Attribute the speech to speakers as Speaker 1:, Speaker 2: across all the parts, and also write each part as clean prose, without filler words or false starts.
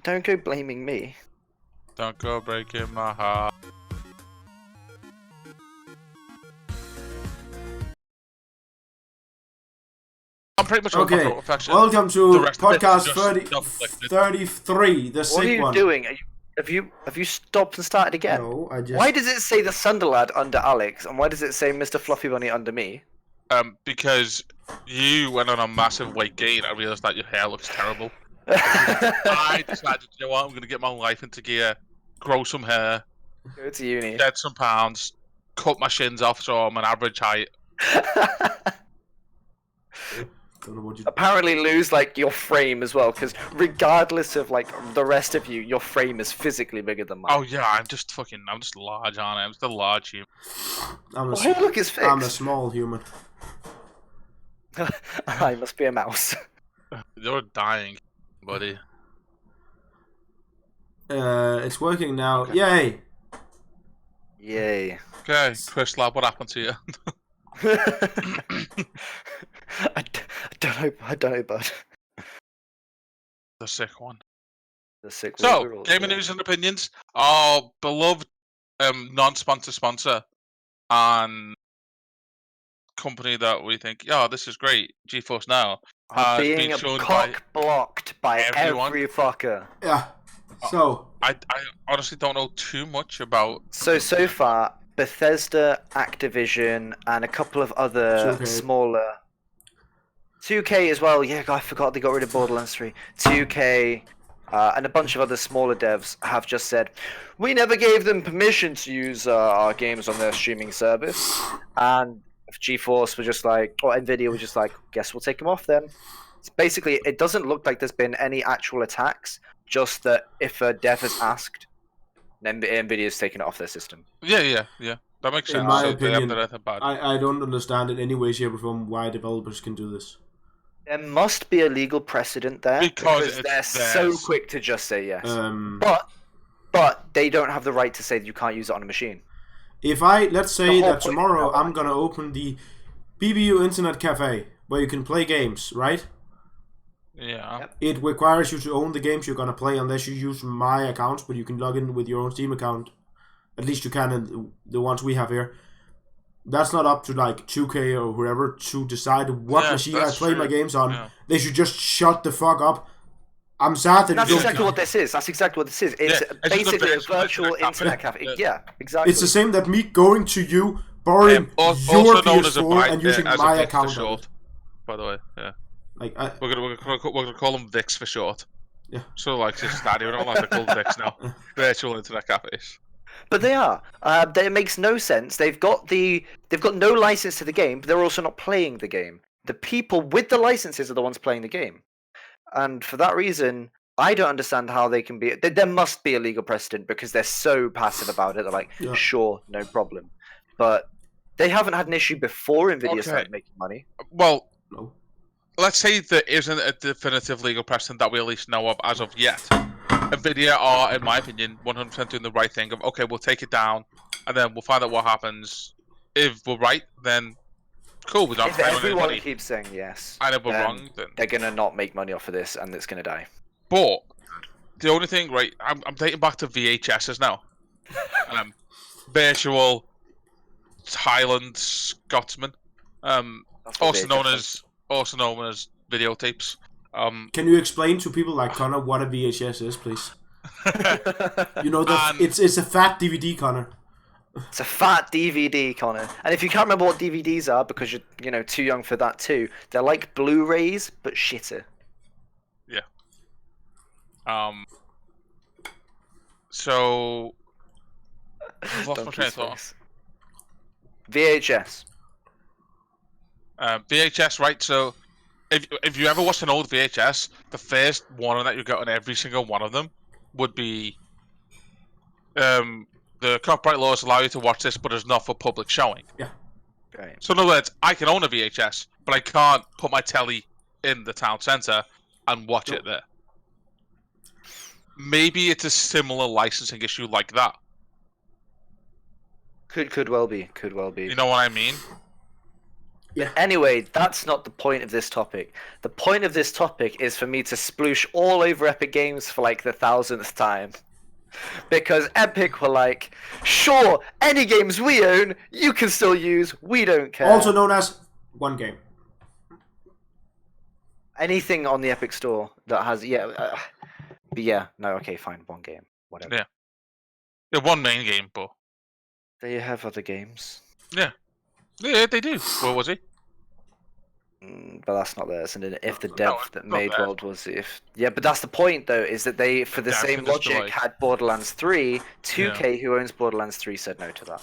Speaker 1: Don't go blaming me.
Speaker 2: Don't go breaking my heart. I'm pretty much
Speaker 3: Okay,
Speaker 2: infection.
Speaker 3: welcome to podcast
Speaker 2: 30.
Speaker 3: 33, the
Speaker 1: What
Speaker 3: sick
Speaker 1: are you
Speaker 3: one.
Speaker 1: doing? Have you stopped and started again?
Speaker 3: No, I just...
Speaker 1: Why does it say the Sunderlad under Alex, and why does it say Mr. Fluffy Bunny under me?
Speaker 2: Because you went on a massive weight gain. I realized that your hair looks terrible. I decided, you know what, I'm going to get my life into gear, grow some hair,
Speaker 1: Go to uni.
Speaker 2: shed some pounds, cut my shins off so I'm an average height.
Speaker 3: Don't know what you...
Speaker 1: Apparently lose like your frame as well, because regardless of like the rest of you, your frame is physically bigger than mine.
Speaker 2: Oh yeah, I'm just large, aren't I? I'm just a large human.
Speaker 1: Hey, look, it's fixed.
Speaker 3: I'm a small human.
Speaker 1: I must be a mouse.
Speaker 2: You're dying, buddy.
Speaker 3: It's working now.
Speaker 2: Okay.
Speaker 3: Yay!
Speaker 1: Yay.
Speaker 2: Okay, Chris Lab, what happened to you?
Speaker 1: I don't know, bud.
Speaker 2: The sick one.
Speaker 1: The sick
Speaker 2: So, gaming news and opinions. Our beloved non-sponsor sponsor and company that we think, yeah, this is great, GeForce Now, has
Speaker 1: being
Speaker 2: been shown
Speaker 1: blocked by
Speaker 2: everyone.
Speaker 1: every fucker.
Speaker 3: Yeah. So...
Speaker 2: I honestly don't know too much about...
Speaker 1: So far, Bethesda, Activision, and a couple of other
Speaker 3: 2K.
Speaker 1: smaller... 2K as well, yeah, I forgot they got rid of Borderlands 3. 2K, and a bunch of other smaller devs have just said, we never gave them permission to use our games on their streaming service. And GeForce were just like, or Nvidia was just like, guess we'll take them off then. It's basically, it doesn't look like there's been any actual attacks, just that if a dev has asked, then Nvidia's taken it off their system.
Speaker 2: Yeah. That makes sense.
Speaker 3: In my
Speaker 2: So
Speaker 3: opinion,
Speaker 2: they have the bad.
Speaker 3: I don't understand in any way, shape, or form why developers can do this.
Speaker 1: There must be a legal precedent there
Speaker 2: Because
Speaker 1: they're so quick to just say yes. But they don't have the right to say that you can't use it on a machine.
Speaker 3: If let's say
Speaker 1: whole
Speaker 3: that
Speaker 1: point
Speaker 3: tomorrow
Speaker 1: of
Speaker 3: I'm gonna open the BBU Internet Cafe where you can play games, right?
Speaker 2: Yeah.
Speaker 1: Yep.
Speaker 3: It requires you to own the games you're gonna play unless you use my accounts, but you can log in with your own Steam account. At least you can in the ones we have here. That's not up to like 2K or whoever to decide what machine I play my games on. Yeah. They should just shut the fuck up. I'm sad that
Speaker 1: That's exactly what this is. That's exactly what this is. It's basically a virtual internet cafe. Yeah, exactly.
Speaker 3: It's the same that me going to you, borrowing your PS4 and using my account.
Speaker 2: For short, by the way, yeah.
Speaker 3: Like
Speaker 2: we're gonna call them VIX for short.
Speaker 3: Yeah.
Speaker 2: So like this Stadia, we don't like to call VIX now. Virtual internet cafes.
Speaker 1: But they are. It makes no sense. They've got no license to the game, but they're also not playing the game. The people with the licenses are the ones playing the game, and for that reason, I don't understand how they can be. There must be a legal precedent because they're so passive about it. They're like, sure, no problem, but they haven't had an issue before Nvidia started making money.
Speaker 2: Well, let's say there isn't a definitive legal precedent that we at least know of as of yet. Nvidia are, in my opinion, 100% doing the right thing of, okay, we'll take it down, and then we'll find out what happens. If we're right, then cool, we don't have to pay
Speaker 1: Everyone
Speaker 2: anybody.
Speaker 1: keeps saying yes.
Speaker 2: And if we're wrong, then...
Speaker 1: They're going to not make money off of this, and it's going to die.
Speaker 2: But, the only thing, right, I'm dating back to VHSs now. Virtual Highland Scotsman. Also known as videotapes.
Speaker 3: Can you explain to people like Connor what a VHS is, please? You know, it's a fat DVD, Connor.
Speaker 1: It's a fat DVD, Connor. And if you can't remember what DVDs are because you're too young for that too, they're like Blu-rays but shitter.
Speaker 2: Yeah. So I've lost my train of thought.
Speaker 1: VHS.
Speaker 2: VHS, right? So. If you ever watched an old VHS, the first warning that you got on every single one of them would be the copyright laws allow you to watch this, but it's not for public showing.
Speaker 3: Yeah.
Speaker 1: Right.
Speaker 2: So in other words, I can own a VHS, but I can't put my telly in the town centre and watch it there. Maybe it's a similar licensing issue like that.
Speaker 1: Could well be. Could well be.
Speaker 2: You know what I mean?
Speaker 3: Yeah.
Speaker 1: But anyway, that's not the point of this topic. The point of this topic is for me to sploosh all over Epic Games for like the 1000th time. Because Epic were like, sure, any games we own, you can still use, we don't care.
Speaker 3: Also known as one game.
Speaker 1: Anything on the Epic Store that has, okay, fine, one game, whatever.
Speaker 2: Yeah. Yeah, one main game, but
Speaker 1: They have other games.
Speaker 2: yeah, they do. Where was he?
Speaker 1: But that's not theirs. And if the
Speaker 2: No,
Speaker 1: dev
Speaker 2: it's
Speaker 1: that
Speaker 2: not
Speaker 1: made
Speaker 2: theirs.
Speaker 1: World was but that's the point though, is that they, for the
Speaker 2: Yeah,
Speaker 1: same
Speaker 2: for just
Speaker 1: logic,
Speaker 2: like-
Speaker 1: had Borderlands 3. 2K, who owns Borderlands 3, said no to that.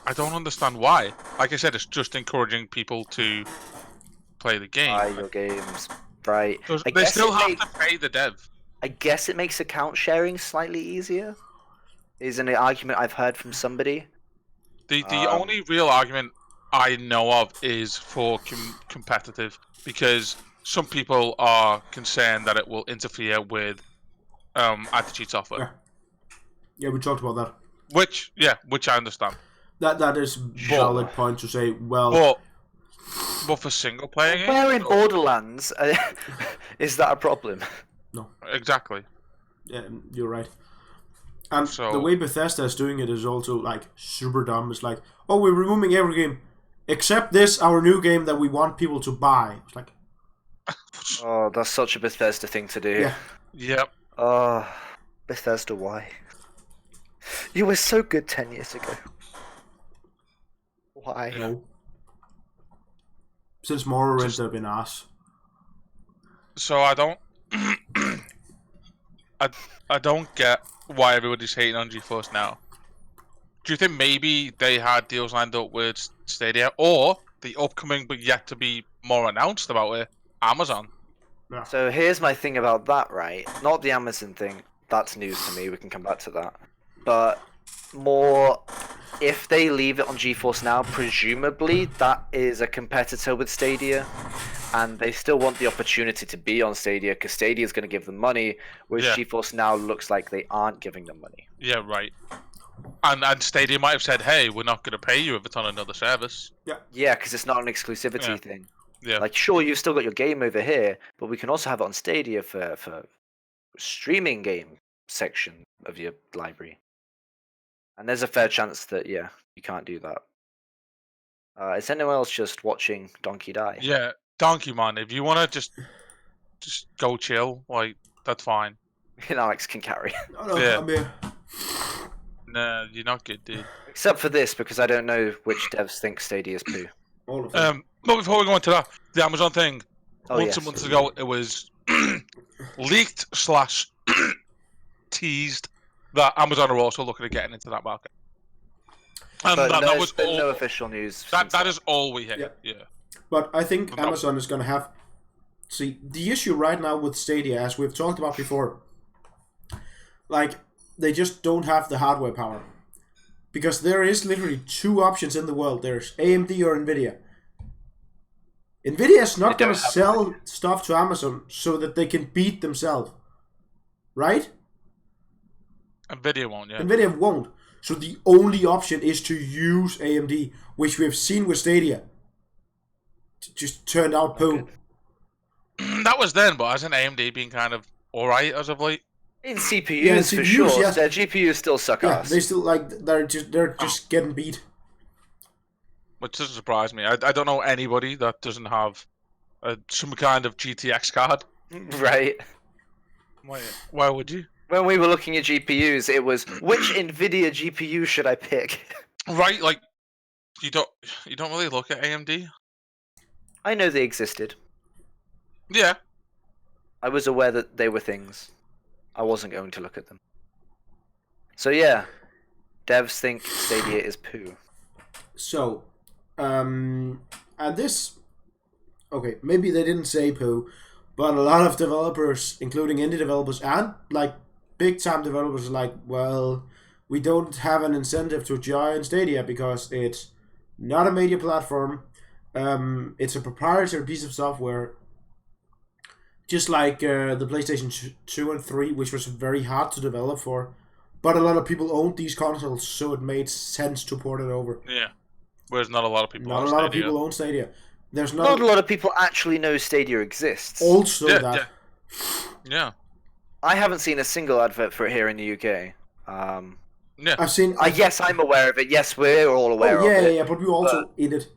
Speaker 2: I don't understand why. Like I said, it's just encouraging people to play the game.
Speaker 1: Buy your games, right? I
Speaker 2: They
Speaker 1: guess
Speaker 2: still
Speaker 1: it
Speaker 2: have to pay the dev.
Speaker 1: I guess it makes account sharing slightly easier. Is an argument I've heard from somebody.
Speaker 2: The only real argument I know of is for competitive, because some people are concerned that it will interfere with anti-cheat software.
Speaker 3: Yeah, we talked about that.
Speaker 2: Which I understand.
Speaker 3: That is valid point to say. Well,
Speaker 2: But for single player games,
Speaker 1: Where in Borderlands is that a problem?
Speaker 3: no,
Speaker 2: exactly.
Speaker 3: yeah, you're right. And
Speaker 2: So-
Speaker 3: the way Bethesda is doing it is also like super dumb. It's like, oh, we're removing every game except this, our new game that we want people to buy. It's like,
Speaker 1: Oh, that's such a Bethesda thing to do.
Speaker 3: yeah,
Speaker 2: Yep.
Speaker 1: Oh, Bethesda, why? You were so good 10 years ago. Why?
Speaker 3: no. Since Morrowind have been ass.
Speaker 2: So I don't, I don't get why everybody's hating on GeForce now. Do you think maybe they had deals lined up with Stadia, or the upcoming but yet to be more announced about it, Amazon?
Speaker 1: So here's my thing about that, right? Not the Amazon thing. That's news to me. We can come back to that. But more, if they leave it on GeForce Now, presumably that is a competitor with Stadia, and they still want the opportunity to be on Stadia because Stadia is going to give them money, whereas
Speaker 2: Yeah.
Speaker 1: GeForce Now looks like they aren't giving them money.
Speaker 2: Yeah, right. And Stadia might have said, "Hey, we're not going to pay you if it's on another service."
Speaker 1: Yeah, because it's not an exclusivity
Speaker 2: Yeah.
Speaker 1: thing.
Speaker 2: Yeah.
Speaker 1: Like, sure, you've still got your game over here, but we can also have it on Stadia for streaming game section of your library. And there's a fair chance that, you can't do that. Is anyone else just watching Donkey die?
Speaker 2: Yeah, Donkey Man. If you want to just go chill, like that's fine.
Speaker 1: Alex can carry.
Speaker 3: No,
Speaker 2: Yeah.
Speaker 3: I'm here.
Speaker 2: Nah, you're not good, dude.
Speaker 1: Except for this, because I don't know which devs think Stadia is poo.
Speaker 3: All of them.
Speaker 2: But before we go into that, the Amazon thing.
Speaker 1: Oh,
Speaker 2: months
Speaker 1: yes.
Speaker 2: and months ago, it was leaked / teased that Amazon are also looking at getting into that market. And
Speaker 1: But
Speaker 2: that
Speaker 1: there's
Speaker 2: was
Speaker 1: been
Speaker 2: all.
Speaker 1: no official news.
Speaker 2: That
Speaker 1: since
Speaker 2: that
Speaker 1: then.
Speaker 2: is all we hear.
Speaker 3: Yeah.
Speaker 2: Yeah.
Speaker 3: But I think
Speaker 2: No.
Speaker 3: Amazon is going to have... See, the issue right now with Stadia, as we've talked about before, like, they just don't have the hardware power. Because there is literally two options in the world. There's AMD or NVIDIA. NVIDIA is not
Speaker 1: They
Speaker 3: going
Speaker 1: don't
Speaker 3: to
Speaker 1: have
Speaker 3: sell stuff to Amazon so that they can beat themselves. Right?
Speaker 2: And video won't. Yeah.
Speaker 3: NVIDIA won't. So the only option is to use AMD, which we've seen with Stadia. Just turned out poo.
Speaker 2: That was then, but hasn't AMD been kind of alright as of late?
Speaker 1: In CPUs,
Speaker 3: Yeah, in
Speaker 1: for
Speaker 3: CPUs,
Speaker 1: sure.
Speaker 3: yes.
Speaker 1: Their GPUs still suck
Speaker 3: Yeah,
Speaker 1: ass.
Speaker 3: they still they're just getting beat.
Speaker 2: Which doesn't surprise me. I don't know anybody that doesn't have some kind of GTX card.
Speaker 1: Right.
Speaker 2: Why would you?
Speaker 1: When we were looking at GPUs, it was, which NVIDIA GPU should I pick?
Speaker 2: Right, like you don't really look at AMD.
Speaker 1: I know they existed.
Speaker 2: Yeah.
Speaker 1: I was aware that they were things. I wasn't going to look at them. So yeah, devs think Stadia is poo.
Speaker 3: So, and this, okay, maybe they didn't say poo, but a lot of developers, including indie developers and like big time developers, are like, well, we don't have an incentive to join Stadia because it's not a media platform. It's a proprietary piece of software. Just like the PlayStation 2 and 3, which was very hard to develop for. But a lot of people owned these consoles, so it made sense to port it over.
Speaker 2: Yeah. Whereas not a lot of people.
Speaker 3: Not
Speaker 2: on
Speaker 3: a lot of
Speaker 2: Stadia.
Speaker 3: people own Stadia. there's
Speaker 1: Not a lot of people actually know Stadia exists.
Speaker 3: also
Speaker 2: Yeah,
Speaker 3: that.
Speaker 2: Yeah.
Speaker 1: I haven't seen a single advert for it here in the UK.
Speaker 2: Yeah.
Speaker 3: I've seen.
Speaker 1: Yes, I'm aware of it. Yes, we're all
Speaker 3: Oh
Speaker 1: aware
Speaker 3: yeah,
Speaker 1: of it.
Speaker 3: yeah, but we also in it.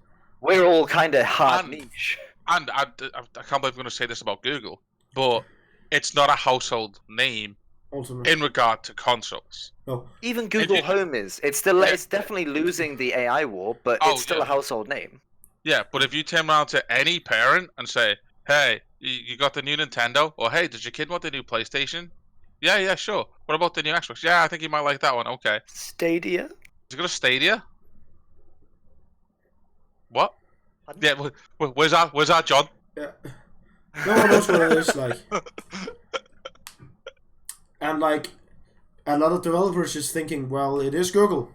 Speaker 1: We're all kind of hard
Speaker 2: And-
Speaker 1: niche.
Speaker 2: And I can't believe I'm going to say this about Google, but it's not a household name
Speaker 3: Also, no.
Speaker 2: in regard to consoles.
Speaker 3: No.
Speaker 1: Even Google
Speaker 2: you-
Speaker 1: Home is. It's still.
Speaker 2: Yeah.
Speaker 1: It's definitely losing the AI war, but
Speaker 2: Oh,
Speaker 1: it's still
Speaker 2: yeah.
Speaker 1: a household name.
Speaker 2: Yeah, but if you turn around to any parent and say, "Hey, you got the new Nintendo?" or "Hey, does your kid want the new PlayStation?" Yeah, sure. What about the new Xbox? Yeah, I think he might like that one. Okay.
Speaker 1: Stadia.
Speaker 2: Is it got a Stadia? What? Yeah, where's that, John?
Speaker 3: Yeah. No one knows what it is like. And like a lot of developers just thinking, well, it is Google.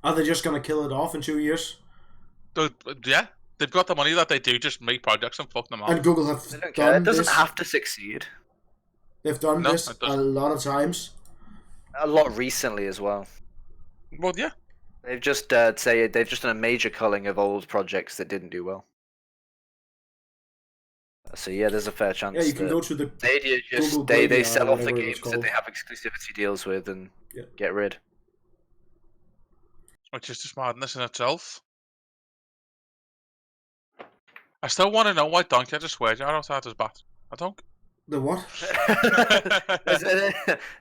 Speaker 3: Are they just gonna kill it off in 2 years?
Speaker 2: Yeah, they've got the money that they do. Just make projects and fuck them off.
Speaker 3: And Google have
Speaker 1: They don't care. It
Speaker 3: done
Speaker 1: doesn't
Speaker 3: this.
Speaker 1: have to succeed.
Speaker 3: They've done
Speaker 2: No,
Speaker 3: this
Speaker 2: it
Speaker 3: a
Speaker 2: doesn't.
Speaker 3: lot of times.
Speaker 1: A lot recently as well.
Speaker 2: Well, yeah.
Speaker 1: They've just they've just done a major culling of old projects that didn't do well. So yeah, there's a fair chance.
Speaker 3: Yeah, you can
Speaker 1: that
Speaker 3: go to the
Speaker 1: Stadia just
Speaker 3: Google
Speaker 1: they
Speaker 3: Graveyard
Speaker 1: sell
Speaker 3: or
Speaker 1: off the
Speaker 3: whatever it's
Speaker 1: games that
Speaker 3: called.
Speaker 1: they have exclusivity deals with and
Speaker 3: Yeah.
Speaker 1: get rid.
Speaker 2: Which is just madness in itself. I still want to know why Donkey had a swear jar outside his bath. I don't.
Speaker 3: the what?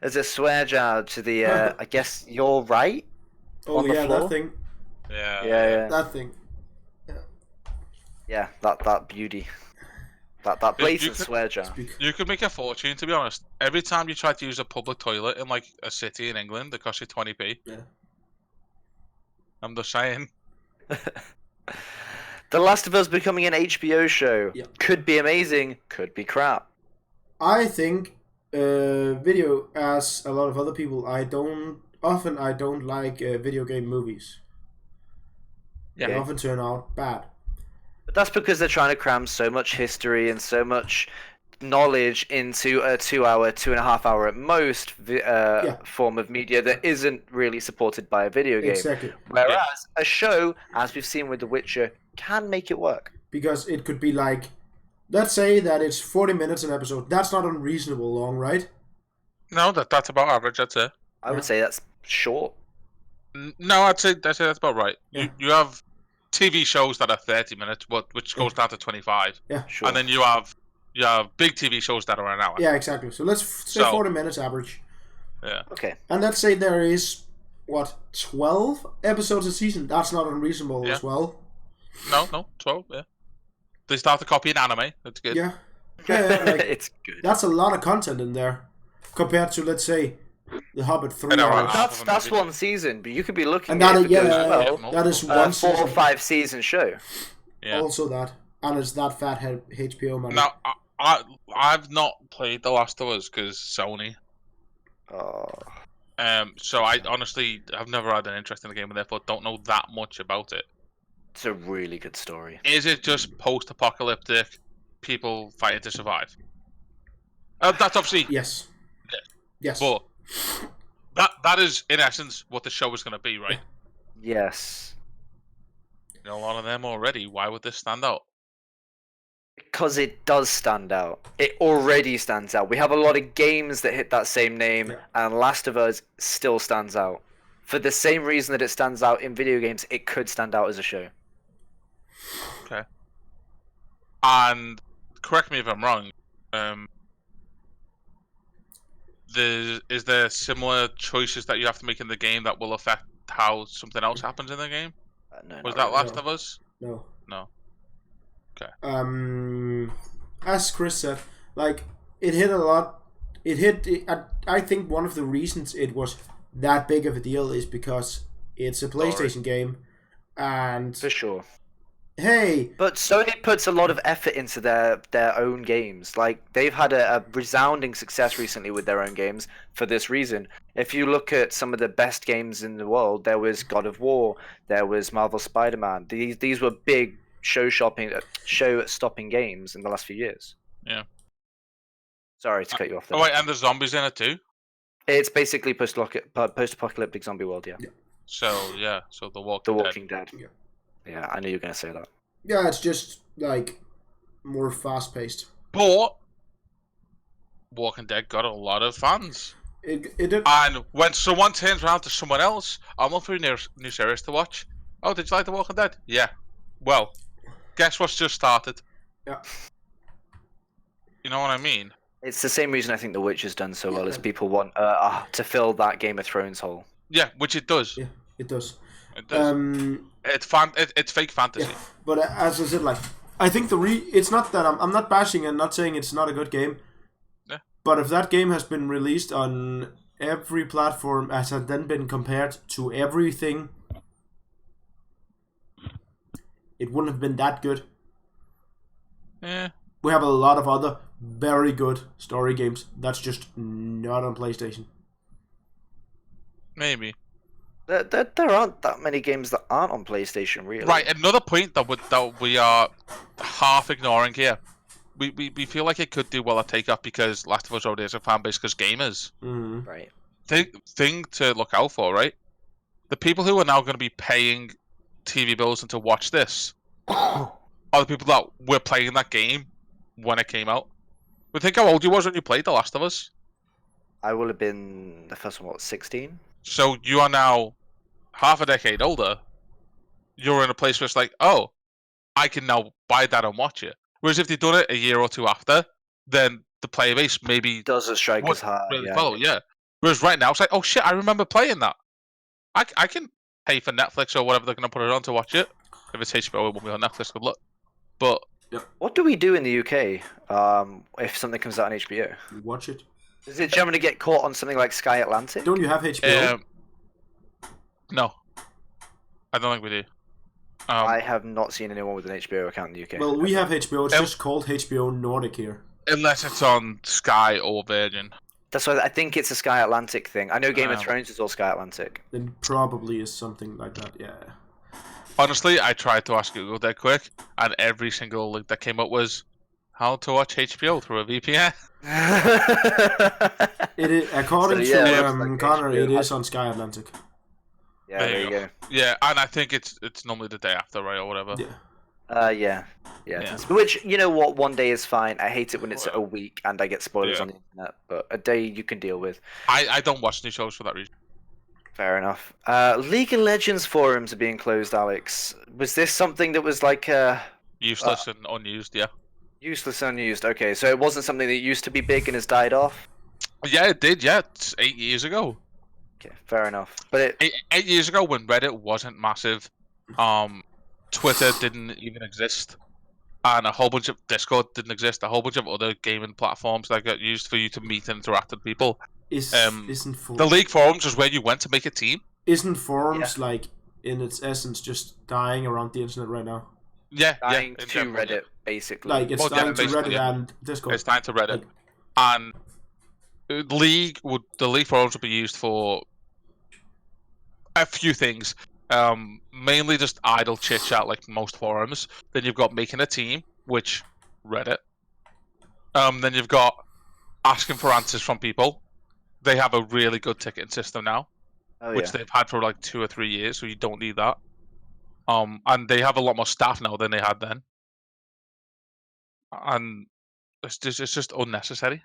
Speaker 1: There's a swear jar to the. I guess you're right.
Speaker 3: Oh
Speaker 1: On the
Speaker 3: yeah,
Speaker 1: floor?
Speaker 3: that thing.
Speaker 1: Yeah.
Speaker 3: That thing.
Speaker 1: Yeah, that beauty. That blatant
Speaker 2: could-
Speaker 1: swear jar.
Speaker 3: Speak.
Speaker 2: You could make a fortune, to be honest. Every time you try to use a public toilet in like a city in England, it costs you 20p.
Speaker 3: Yeah.
Speaker 2: I'm just saying.
Speaker 1: The Last of Us becoming an HBO show
Speaker 3: Yeah.
Speaker 1: could be amazing, could be crap.
Speaker 3: I think video, as a lot of other people, I don't like video game movies.
Speaker 2: Yeah.
Speaker 3: They often turn out bad.
Speaker 1: But that's because they're trying to cram so much history and so much knowledge into a 2-hour, 2.5 hour at most form of media that isn't really supported by a video game.
Speaker 3: Exactly.
Speaker 1: Whereas a show, as we've seen with The Witcher, can make it work.
Speaker 3: Because it could be like, let's say that it's 40 minutes an episode. That's not unreasonable long, right?
Speaker 2: No, that's about average. That's it.
Speaker 1: I would say that's short.
Speaker 2: No, I'd say that's about right.
Speaker 3: Yeah.
Speaker 2: You have TV shows that are 30 minutes, which goes down to 25,
Speaker 3: Yeah.
Speaker 1: Sure.
Speaker 2: and then you have big TV shows that are an hour.
Speaker 3: Yeah, exactly. So let's say
Speaker 2: So-
Speaker 3: 40 minutes average.
Speaker 2: Yeah.
Speaker 1: Okay.
Speaker 3: And let's say there is, 12 episodes a season? That's not unreasonable
Speaker 2: Yeah.
Speaker 3: as well.
Speaker 2: No, 12. Yeah. They start to copy an anime. That's good.
Speaker 3: Yeah. Yeah, like,
Speaker 1: It's good.
Speaker 3: that's a lot of content in there. Compared to, let's say, The Hobbit 3
Speaker 2: I know,
Speaker 3: hours.
Speaker 2: right?
Speaker 1: That's one season, but you could be looking
Speaker 3: And
Speaker 1: at
Speaker 3: that
Speaker 1: it
Speaker 3: is, yeah,
Speaker 1: if it goes well.
Speaker 2: yeah.
Speaker 3: that is
Speaker 2: A
Speaker 3: one
Speaker 1: 4 or
Speaker 3: season.
Speaker 1: 5 season show.
Speaker 2: Yeah.
Speaker 3: Also that. And it's that fat HBO money.
Speaker 2: Now, I've not played The Last of Us because Sony.
Speaker 1: Oh.
Speaker 2: So I honestly have never had an interest in the game and therefore don't know that much about it.
Speaker 1: It's a really good story.
Speaker 2: Is it just post-apocalyptic, people fighting to survive? That's obviously,
Speaker 3: Yes. Yes.
Speaker 2: but that is in essence what the show is going to be, right?
Speaker 1: Yes.
Speaker 2: You know, a lot of them already. Why would this stand out?
Speaker 1: Because it does stand out. It already stands out. We have a lot of games that hit that same name,
Speaker 3: Yeah.
Speaker 1: and Last of Us still stands out. For the same reason that it stands out in video games, it could stand out as a show.
Speaker 2: Okay. And correct me if I'm wrong. Is there similar choices that you have to make in the game that will affect how something else happens in the game?
Speaker 1: No,
Speaker 2: Was
Speaker 1: not
Speaker 2: that
Speaker 1: really.
Speaker 2: Last
Speaker 3: No.
Speaker 2: of Us?
Speaker 3: No.
Speaker 2: No.
Speaker 3: As Chris said, like, it hit a lot. It hit. I think one of the reasons it was that big of a deal is because it's a PlayStation game, and
Speaker 1: For sure.
Speaker 3: hey,
Speaker 1: But Sony puts a lot of effort into their own games. Like, they've had a resounding success recently with their own games for this reason. If you look at some of the best games in the world, there was God of War, there was Marvel Spider-Man. These were big show-stopping games in the last few years.
Speaker 2: Yeah.
Speaker 1: Sorry to cut you off there.
Speaker 2: Oh wait, and there's zombies in it too.
Speaker 1: It's basically post-apocalyptic zombie world, yeah.
Speaker 2: So yeah, so The
Speaker 1: The
Speaker 2: Walking Dead.
Speaker 1: Walking Dead.
Speaker 3: Yeah.
Speaker 1: Yeah, I knew you were going to say that.
Speaker 3: Yeah, it's just like more fast paced.
Speaker 2: But Walking Dead got a lot of fans.
Speaker 3: It did.
Speaker 2: And when someone turns around to someone else, I'm looking for a new series to watch. Oh, did you like The Walking Dead? Yeah. Well, guess what's just started?
Speaker 3: Yeah.
Speaker 2: You know what I mean?
Speaker 1: It's the same reason I think The Witch has done so well, is
Speaker 3: Yeah.
Speaker 1: people want to fill that Game of Thrones hole.
Speaker 2: Yeah, which it does.
Speaker 3: Yeah, it does.
Speaker 2: It does. It's fake fantasy.
Speaker 3: Yeah. But as I said, like I think it's not that I'm not bashing and not saying it's not a good game.
Speaker 2: Yeah.
Speaker 3: But if that game has been released on every platform as had then been compared to everything, it wouldn't have been that good.
Speaker 2: Yeah.
Speaker 3: We have a lot of other very good story games that's just not on PlayStation.
Speaker 2: Maybe.
Speaker 1: There aren't that many games that aren't on PlayStation, really.
Speaker 2: Right, another point that we are half ignoring here. We feel like it could do well at takeoff because Last of Us already has a fan base because gamers.
Speaker 3: Mm-hmm.
Speaker 1: Right.
Speaker 2: Thing to look out for, right? The people who are now going to be paying TV bills and to watch this are the people that were playing that game when it came out. But think how old you was when you played The Last of Us.
Speaker 1: I will have been the first one, what, 16?
Speaker 2: So you are now half a decade older. You're in a place where it's like, oh, I can now buy that and watch it. Whereas if they'd done it a year or two after, then the player base maybe
Speaker 1: Doesn't strike as hard.
Speaker 2: really
Speaker 1: Yeah.
Speaker 2: follow. Yeah. Whereas right now it's like, oh shit, I remember playing that. I can pay for Netflix or whatever they're gonna put it on to watch it. If it's HBO, it won't be on Netflix. Good luck. But
Speaker 1: What do we do in the UK if something comes out on HBO?
Speaker 3: You watch it.
Speaker 1: Is it generally get caught on something like Sky Atlantic?
Speaker 3: Don't you have HBO?
Speaker 2: No, I don't think we do.
Speaker 1: I have not seen anyone with an HBO account in the UK.
Speaker 3: Well, we have HBO. It's just called HBO Nordic here.
Speaker 2: Unless it's on Sky or Virgin.
Speaker 1: That's why I think it's a Sky Atlantic thing. I know Game of Thrones is all Sky Atlantic.
Speaker 3: Then probably is something like that. Yeah.
Speaker 2: Honestly, I tried to ask Google that quick, and every single link that came up was how to watch HBO through a VPN.
Speaker 3: It is, according
Speaker 1: So, yeah,
Speaker 3: to
Speaker 1: looks like
Speaker 3: Connor,
Speaker 1: HBO.
Speaker 3: it is on Sky Atlantic.
Speaker 1: Yeah, there you go.
Speaker 2: Yeah, and I think it's normally the day after, right, or whatever.
Speaker 3: Yeah.
Speaker 1: Yeah.
Speaker 2: Yeah.
Speaker 1: Which, you know what, one day is fine. I hate it when it's a week and I get spoilers
Speaker 2: Yeah.
Speaker 1: on the internet, but a day you can deal with.
Speaker 2: I don't watch new shows for that reason.
Speaker 1: Fair enough. League of Legends forums are being closed, Alex. Was this something that was like
Speaker 2: Useless and unused, yeah.
Speaker 1: useless, unused? Okay, so it wasn't something that used to be big and has died off?
Speaker 2: Yeah, it did, yeah. It's 8 years ago.
Speaker 1: Okay, fair enough. But it...
Speaker 2: 8 years ago when Reddit wasn't massive, Twitter didn't even exist, and a whole bunch of Discord didn't exist, a whole bunch of other gaming platforms that got used for you to meet and interact with people. The League forums was where you went to make a team.
Speaker 3: Isn't forums like in its essence just dying around the internet right now?
Speaker 2: Yeah,
Speaker 1: dying
Speaker 2: in
Speaker 1: to
Speaker 2: general,
Speaker 1: Reddit, basically.
Speaker 3: Like it's
Speaker 2: Well, yeah,
Speaker 3: dying to
Speaker 2: basically,
Speaker 3: Reddit
Speaker 2: yeah.
Speaker 3: and Discord.
Speaker 2: It's time to Reddit, and the League forums would be used for a few things. Mainly just idle chit chat, like most forums. Then you've got making a team, which Reddit. Then you've got asking for answers from people. They have a really good ticketing system now, which they've had for like 2 or 3 years, so you don't need that. And they have a lot more staff now than they had then, and it's just unnecessary.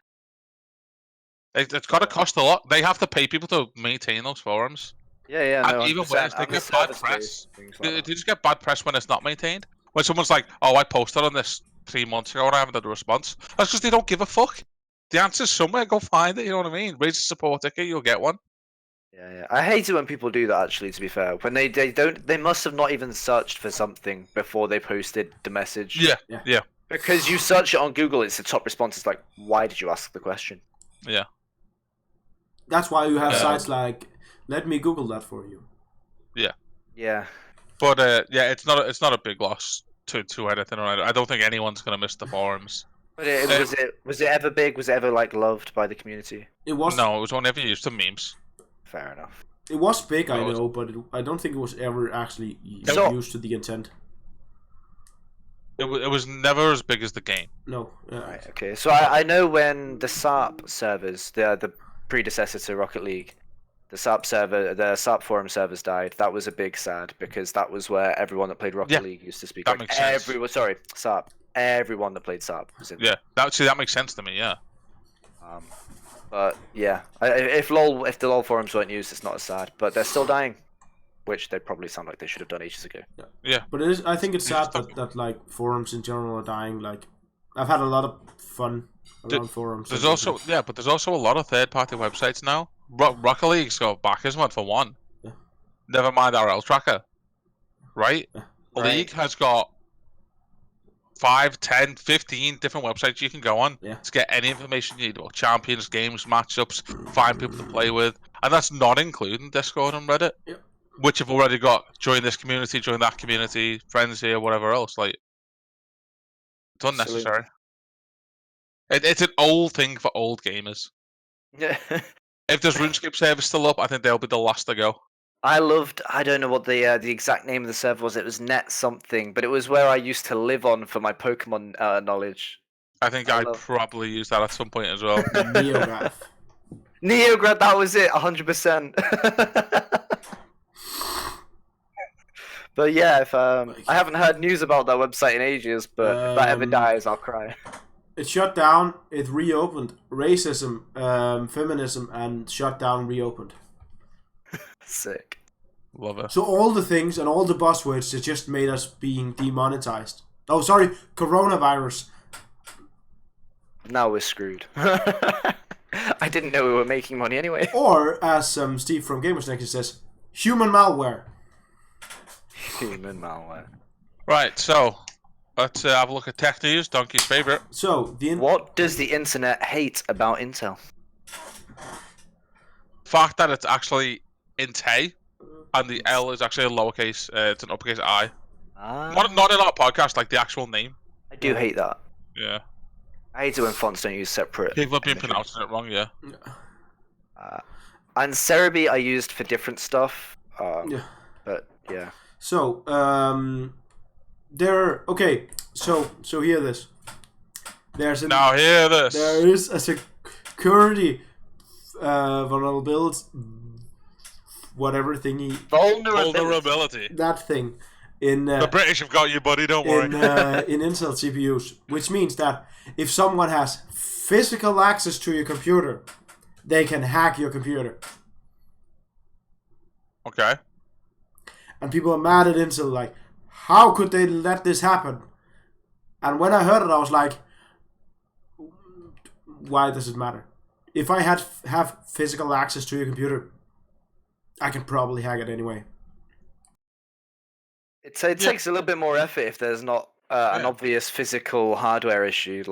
Speaker 2: It's got to cost a lot. They have to pay people to maintain those forums.
Speaker 1: Yeah,
Speaker 2: And
Speaker 1: no,
Speaker 2: even
Speaker 1: 100%.
Speaker 2: worse, they
Speaker 1: And the
Speaker 2: get bad
Speaker 1: service
Speaker 2: press.
Speaker 1: fees, things like
Speaker 2: They
Speaker 1: that.
Speaker 2: just get bad press when it's not maintained. When someone's like, "Oh, I posted on this 3 months ago and I haven't had a response," that's because they don't give a fuck. The answer's somewhere. Go find it. You know what I mean? Raise a support ticket, you'll get one.
Speaker 1: Yeah. I hate it when people do that. Actually, to be fair, when they don't, they must have not even searched for something before they posted the message.
Speaker 2: Yeah.
Speaker 1: Because you search it on Google, it's the top response. It's like, why did you ask the question?
Speaker 2: Yeah.
Speaker 3: That's why you have
Speaker 2: Yeah.
Speaker 3: sites like "Let me Google that for you."
Speaker 1: Yeah.
Speaker 2: But yeah, it's not a big loss to anything. I don't think anyone's gonna miss the forums.
Speaker 1: But was it ever big? Was it ever like loved by the community?
Speaker 3: It was
Speaker 2: No, it was only ever used for memes.
Speaker 1: Fair enough.
Speaker 3: It was big, I
Speaker 2: No,
Speaker 3: know, but I don't think it was ever actually
Speaker 1: So-
Speaker 3: used to the intent.
Speaker 2: It was never as big as the game.
Speaker 3: No.
Speaker 1: Right. Okay. So I know when the SARP servers, the predecessor to Rocket League, The SAP forum servers died. That was a big sad because that was where everyone that played Rocket League used to speak.
Speaker 2: That makes sense.
Speaker 1: Sorry, SAP. Everyone that played SAP was in there.
Speaker 2: Yeah, that makes sense to me. Yeah.
Speaker 1: But yeah, if the LOL forums weren't used, it's not as sad. But they're still dying, which they probably sound like they should have done ages ago.
Speaker 2: Yeah.
Speaker 3: But I think it's sad that like forums in general are dying. Like, I've had a lot of fun around forums.
Speaker 2: There's also but there's also a lot of third-party websites now. Rocket League's got backers mod for one.
Speaker 3: Yeah.
Speaker 2: Never mind RL tracker, right?
Speaker 3: Yeah.
Speaker 2: League has got 5, 10, 15 different websites you can go on to get any information you need about champions, games, matchups, find people to play with, and that's not including Discord and Reddit, which have already got join this community, join that community, friends here, whatever else. Like, it's unnecessary. It's an old thing for old gamers.
Speaker 1: Yeah.
Speaker 2: If there's RuneScape servers still up, I think they'll be the last to go.
Speaker 1: I don't know what the exact name of the server was. It was Net something, but it was where I used to live on for my Pokemon knowledge.
Speaker 2: I think I probably used that at some point as well.
Speaker 3: Neograph.
Speaker 1: Neograph, that was it, 100%. But yeah, if I haven't heard news about that website in ages, but if that ever dies, I'll cry.
Speaker 3: It shut down. It reopened. Racism, feminism, and shut down. Reopened.
Speaker 1: Sick.
Speaker 2: Love it.
Speaker 3: So all the things and all the buzzwords that just made us being demonetized. Oh, sorry, coronavirus.
Speaker 1: Now we're screwed. I didn't know we were making money anyway.
Speaker 3: Or, as Steve from Gamersnext says, human malware.
Speaker 1: Human malware.
Speaker 2: Right, so let's have a look at tech news. Donkey's favorite.
Speaker 3: So
Speaker 1: what does the internet hate about Intel?
Speaker 2: Fact that it's actually Inte, and the L is actually a lowercase. It's an uppercase I. Not in our podcast, like the actual name.
Speaker 1: I do hate that.
Speaker 2: Yeah.
Speaker 1: I hate it when fonts don't use separate.
Speaker 2: People have been pronouncing it wrong, yeah.
Speaker 1: And Cerebi I used for different stuff. But yeah.
Speaker 3: So So hear this. There is a security vulnerability, whatever thingy.
Speaker 2: Vulnerability.
Speaker 3: That thing. In
Speaker 2: the British have got you, buddy. Don't worry.
Speaker 3: In Intel CPUs, which means that if someone has physical access to your computer, they can hack your computer.
Speaker 2: Okay.
Speaker 3: And people are mad at Intel, like, how could they let this happen? And when I heard it, I was like, why does it matter? If I have physical access to your computer, I can probably hack it anyway.
Speaker 1: It takes a little bit more effort if there's not an obvious physical hardware issue,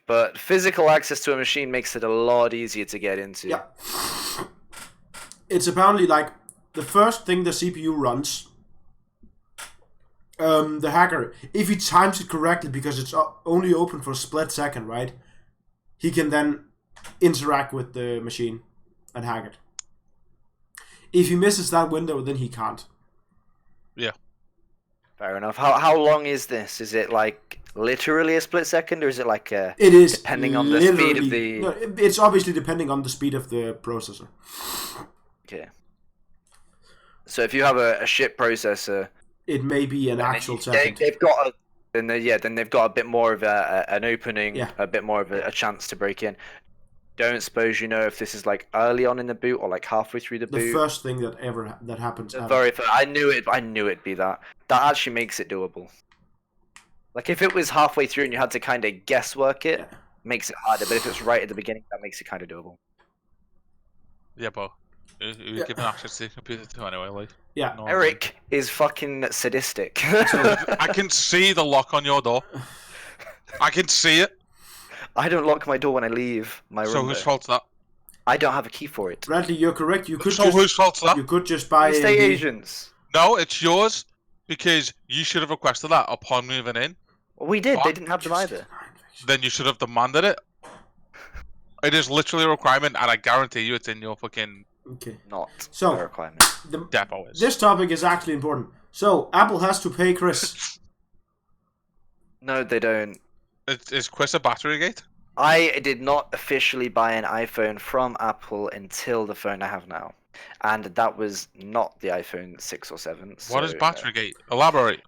Speaker 1: but physical access to a machine makes it a lot easier to get into.
Speaker 3: Yeah. It's apparently like the first thing the CPU runs, the hacker, if he times it correctly, because it's only open for a split second, right? He can then interact with the machine and hack it. If he misses that window, then he can't.
Speaker 2: Yeah.
Speaker 1: Fair enough. How long is this? Is it like literally a split second, or is it like a?
Speaker 3: It is
Speaker 1: depending on the speed of the.
Speaker 3: No, it's obviously depending on the speed of the processor.
Speaker 1: Okay. So if you have a shit processor,
Speaker 3: it may be an actual second.
Speaker 1: They've got then they've got a bit more of an opening, a bit more of a chance to break in. Don't suppose you know if this is like early on in the boot or like halfway through the boot.
Speaker 3: The first thing that happens.
Speaker 1: I knew it'd be that. That actually makes it doable. Like if it was halfway through and you had to kind of guesswork it, makes it harder. But if it's right at the beginning, that makes it kind of doable.
Speaker 2: Yeah, but who's giving access to the computer to anyway? Like,
Speaker 3: no,
Speaker 1: Eric is fucking sadistic.
Speaker 2: I can see the lock on your door. I can see it.
Speaker 1: I don't lock my door when I leave my room.
Speaker 2: So whose fault's that?
Speaker 1: I don't have a key for it.
Speaker 3: Bradley, you're correct. You could
Speaker 2: whose fault's that?
Speaker 3: You could just buy
Speaker 1: estate agents.
Speaker 2: No, it's yours because you should have requested that upon moving in.
Speaker 1: Well, we did. They didn't have them either.
Speaker 2: Then you should have demanded it. It is literally a requirement, and I guarantee you it's in your fucking.
Speaker 3: Okay.
Speaker 1: Not
Speaker 3: so
Speaker 1: a requirement.
Speaker 2: Depot is.
Speaker 3: This topic is actually important. So Apple has to pay Chris.
Speaker 1: No, they don't.
Speaker 2: Is Chris a battery gate?
Speaker 1: I did not officially buy an iPhone from Apple until the phone I have now. and that was not the iPhone 6 or 7.
Speaker 2: What is
Speaker 1: so,
Speaker 2: Batterygate? Elaborate.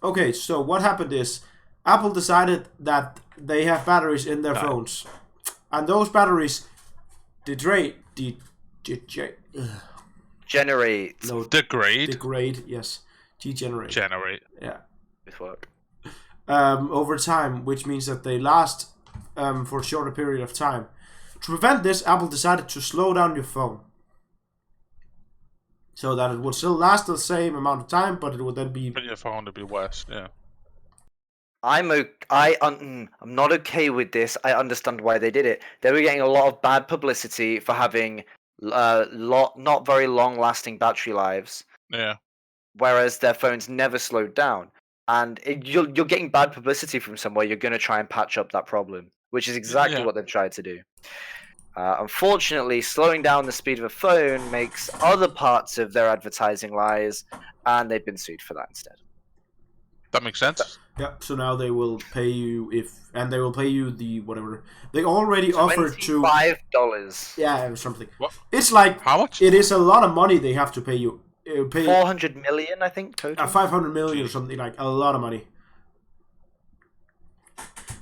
Speaker 3: Okay, so what happened is Apple decided that they have batteries in their phones, and those batteries degrade.
Speaker 1: Generate
Speaker 3: No,
Speaker 2: Degrade.
Speaker 3: degrade. Yes, degenerate.
Speaker 2: Generate.
Speaker 3: Yeah.
Speaker 1: with work.
Speaker 3: Over time, which means that they last for a shorter period of time. To prevent this, Apple decided to slow down your phone so that it would still last the same amount of time, but it would then be.
Speaker 2: But your phone to be worse. Yeah.
Speaker 1: I'm not okay with this. I understand why they did it. They were getting a lot of bad publicity for having not very long-lasting battery lives,
Speaker 2: Yeah.
Speaker 1: whereas their phones never slowed down. And you're getting bad publicity from somewhere. You're going to try and patch up that problem, which is exactly what they've tried to do. Unfortunately, slowing down the speed of a phone makes other parts of their advertising lies, and they've been sued for that instead.
Speaker 2: That makes sense.
Speaker 3: Yeah, so now they will pay you they will pay you the whatever they already offered to
Speaker 1: $25.
Speaker 3: Yeah, something.
Speaker 2: What?
Speaker 3: It's like
Speaker 2: How much?
Speaker 3: it is a lot of money they have to pay you. Pay
Speaker 1: 400 million, I think, total.
Speaker 3: 500 million or something, like a lot of money.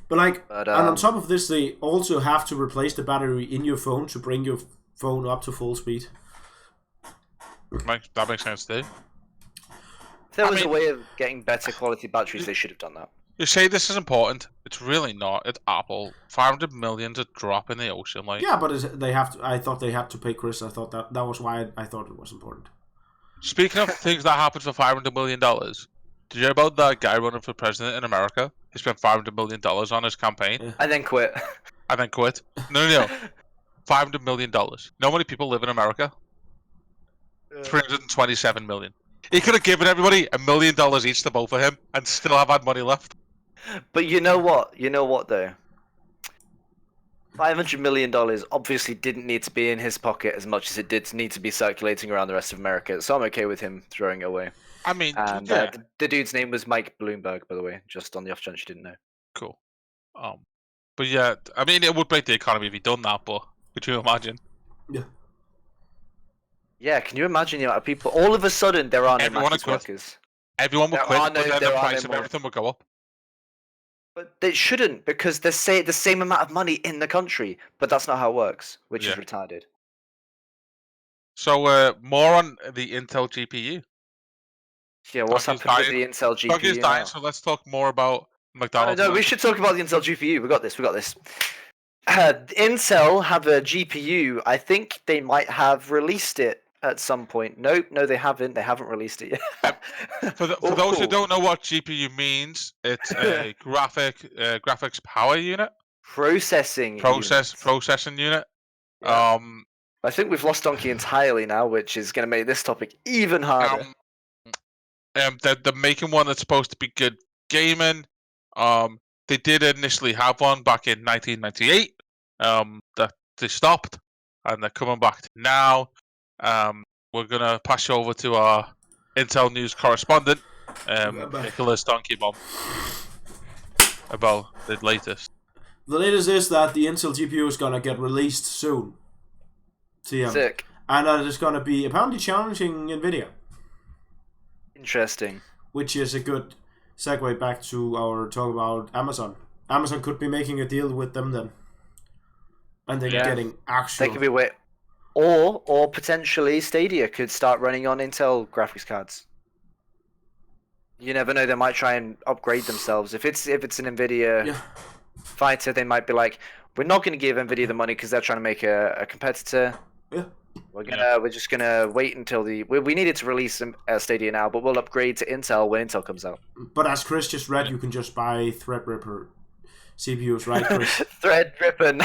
Speaker 3: But and on top of this, they also have to replace the battery in your phone to bring your phone up to full speed.
Speaker 2: That makes sense too.
Speaker 1: If there was a way of getting better quality batteries, they should have done that.
Speaker 2: You say this is important. It's really not. It's Apple. 500 million to drop in the ocean, like.
Speaker 3: Yeah, but they have to. I thought they had to pay Chris. I thought that was why I thought it was important.
Speaker 2: Speaking of things that happened for $500 million, did you hear about that guy running for president in America? He spent $500 million on his campaign.
Speaker 3: Yeah.
Speaker 1: And then quit.
Speaker 2: And then quit. No. $500 million. Know how many people live in America? 327 million. He could have given everybody $1 million each to vote for him and still have had money left.
Speaker 1: But you know what? You know what, though? $500 million obviously didn't need to be in his pocket as much as it did need to be circulating around the rest of America, so I'm okay with him throwing it away.
Speaker 2: I mean,
Speaker 1: And
Speaker 2: yeah.
Speaker 1: the dude's name was Mike Bloomberg, by the way, just on the off chance you didn't know.
Speaker 2: Cool. But yeah, I mean, it would break the economy if he'd done that, but could you imagine?
Speaker 3: Yeah.
Speaker 1: Yeah, can you imagine the amount of people? All of a sudden, there are no
Speaker 2: Everyone
Speaker 1: Mackey's
Speaker 2: would quit.
Speaker 1: workers.
Speaker 2: Everyone would
Speaker 1: There
Speaker 2: quit,
Speaker 1: are
Speaker 2: but
Speaker 1: no-
Speaker 2: then
Speaker 1: there
Speaker 2: the
Speaker 1: are
Speaker 2: price
Speaker 1: no
Speaker 2: of
Speaker 1: more.
Speaker 2: everything would go up.
Speaker 1: But they shouldn't, because they say the same amount of money in the country, but that's not how it works, which is
Speaker 2: Yeah.
Speaker 1: retarded.
Speaker 2: So, more on the Intel GPU.
Speaker 1: Yeah, what's
Speaker 2: Doug is
Speaker 1: happened with the
Speaker 2: dying.
Speaker 1: Intel GPU
Speaker 2: Doug is dying,
Speaker 1: now?
Speaker 2: so let's talk more about
Speaker 1: No,
Speaker 2: McDonald's.
Speaker 1: we should talk about the Intel GPU. We got this. Intel have a GPU. I think they might have released it at some point. No, they haven't. They haven't released it yet.
Speaker 2: For those who don't know what GPU means, it's a graphics power unit,
Speaker 1: Processing unit.
Speaker 2: processing unit.
Speaker 1: Yeah. I think we've lost Donkey entirely now, which is going to make this topic even harder.
Speaker 2: They're making one that's supposed to be good gaming. They did initially have one back in 1998. That they stopped, and they're coming back now. We're gonna pass you over to our Intel News correspondent, Nicholas Donkey Bomb, about the latest.
Speaker 3: The latest is that the Intel GPU is gonna get released soon.
Speaker 1: Sick.
Speaker 3: And that it's gonna be apparently challenging Nvidia.
Speaker 1: Interesting.
Speaker 3: Which is a good segue back to our talk about Amazon. Amazon could be making a deal with them then. And they're getting actual...
Speaker 1: They could be wait, or potentially Stadia could start running on Intel graphics cards. You never know, they might try and upgrade themselves. If it's an Nvidia fighter, they might be like, we're not going to give Nvidia the money because they're trying to make a competitor.
Speaker 3: Yeah.
Speaker 1: We're just gonna wait until we needed to release Stadia now, but we'll upgrade to Intel when Intel comes out.
Speaker 3: But as Chris just read, you can just buy Threadripper CPUs, right, Chris?
Speaker 1: Threadripper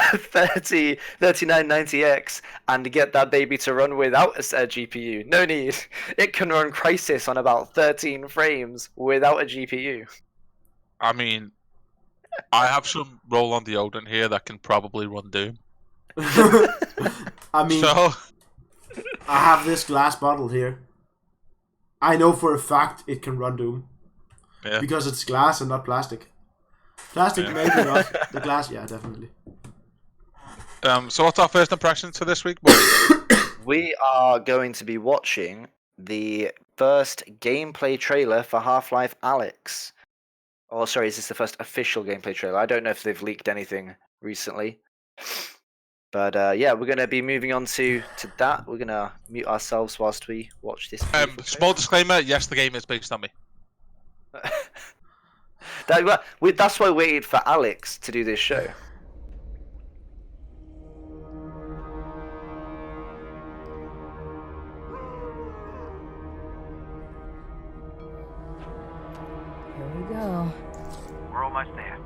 Speaker 1: 3990X and get that baby to run without a GPU. No need. It can run Crysis on about 13 frames without a GPU.
Speaker 2: I mean, I have some roll-on deodorant here that can probably run Doom.
Speaker 3: I mean,
Speaker 2: So,
Speaker 3: I have this glass bottle here. I know for a fact it can run Doom.
Speaker 2: yeah.
Speaker 3: Because it's glass and not plastic. Plastic maybe not. The glass, yeah, definitely.
Speaker 2: So what's our first impressions for this week, boys?
Speaker 1: we are going to be watching the first gameplay trailer for Half-Life Alyx. Oh, sorry, is this the first official gameplay trailer? I don't know if they've leaked anything recently. But yeah, we're going to be moving on to that. We're going to mute ourselves whilst we watch this.
Speaker 2: Small disclaimer: yes, the game is based on me.
Speaker 1: That's why we waited for Alex to do this show.
Speaker 4: Here we go.
Speaker 5: We're almost there.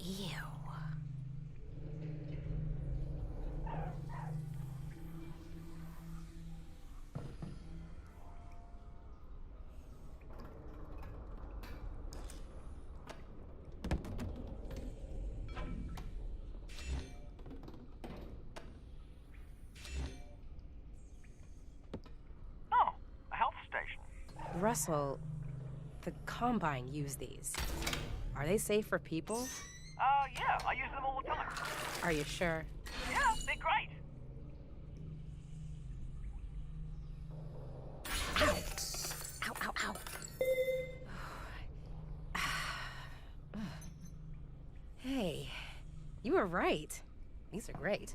Speaker 4: Ew.
Speaker 5: Oh, a health station.
Speaker 4: Russell, the Combine use these. Are they safe for people?
Speaker 5: Yeah, I use them all the time.
Speaker 4: Are you sure?
Speaker 5: Yeah, they're great.
Speaker 4: Ow, ow, ow. Hey, you were right. These are great.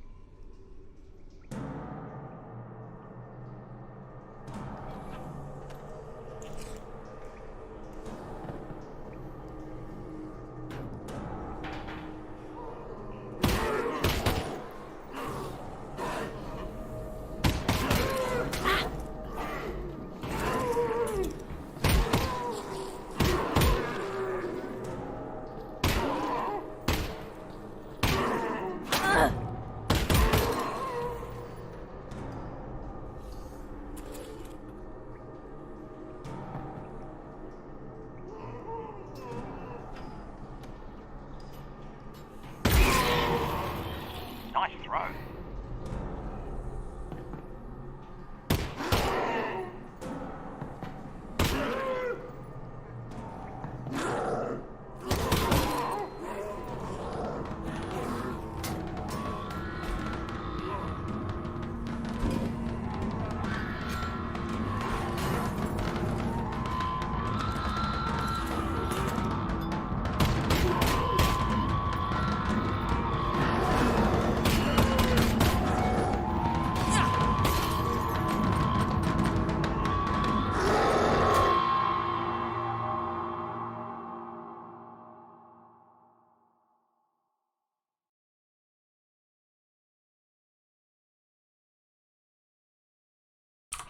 Speaker 5: Nice throw.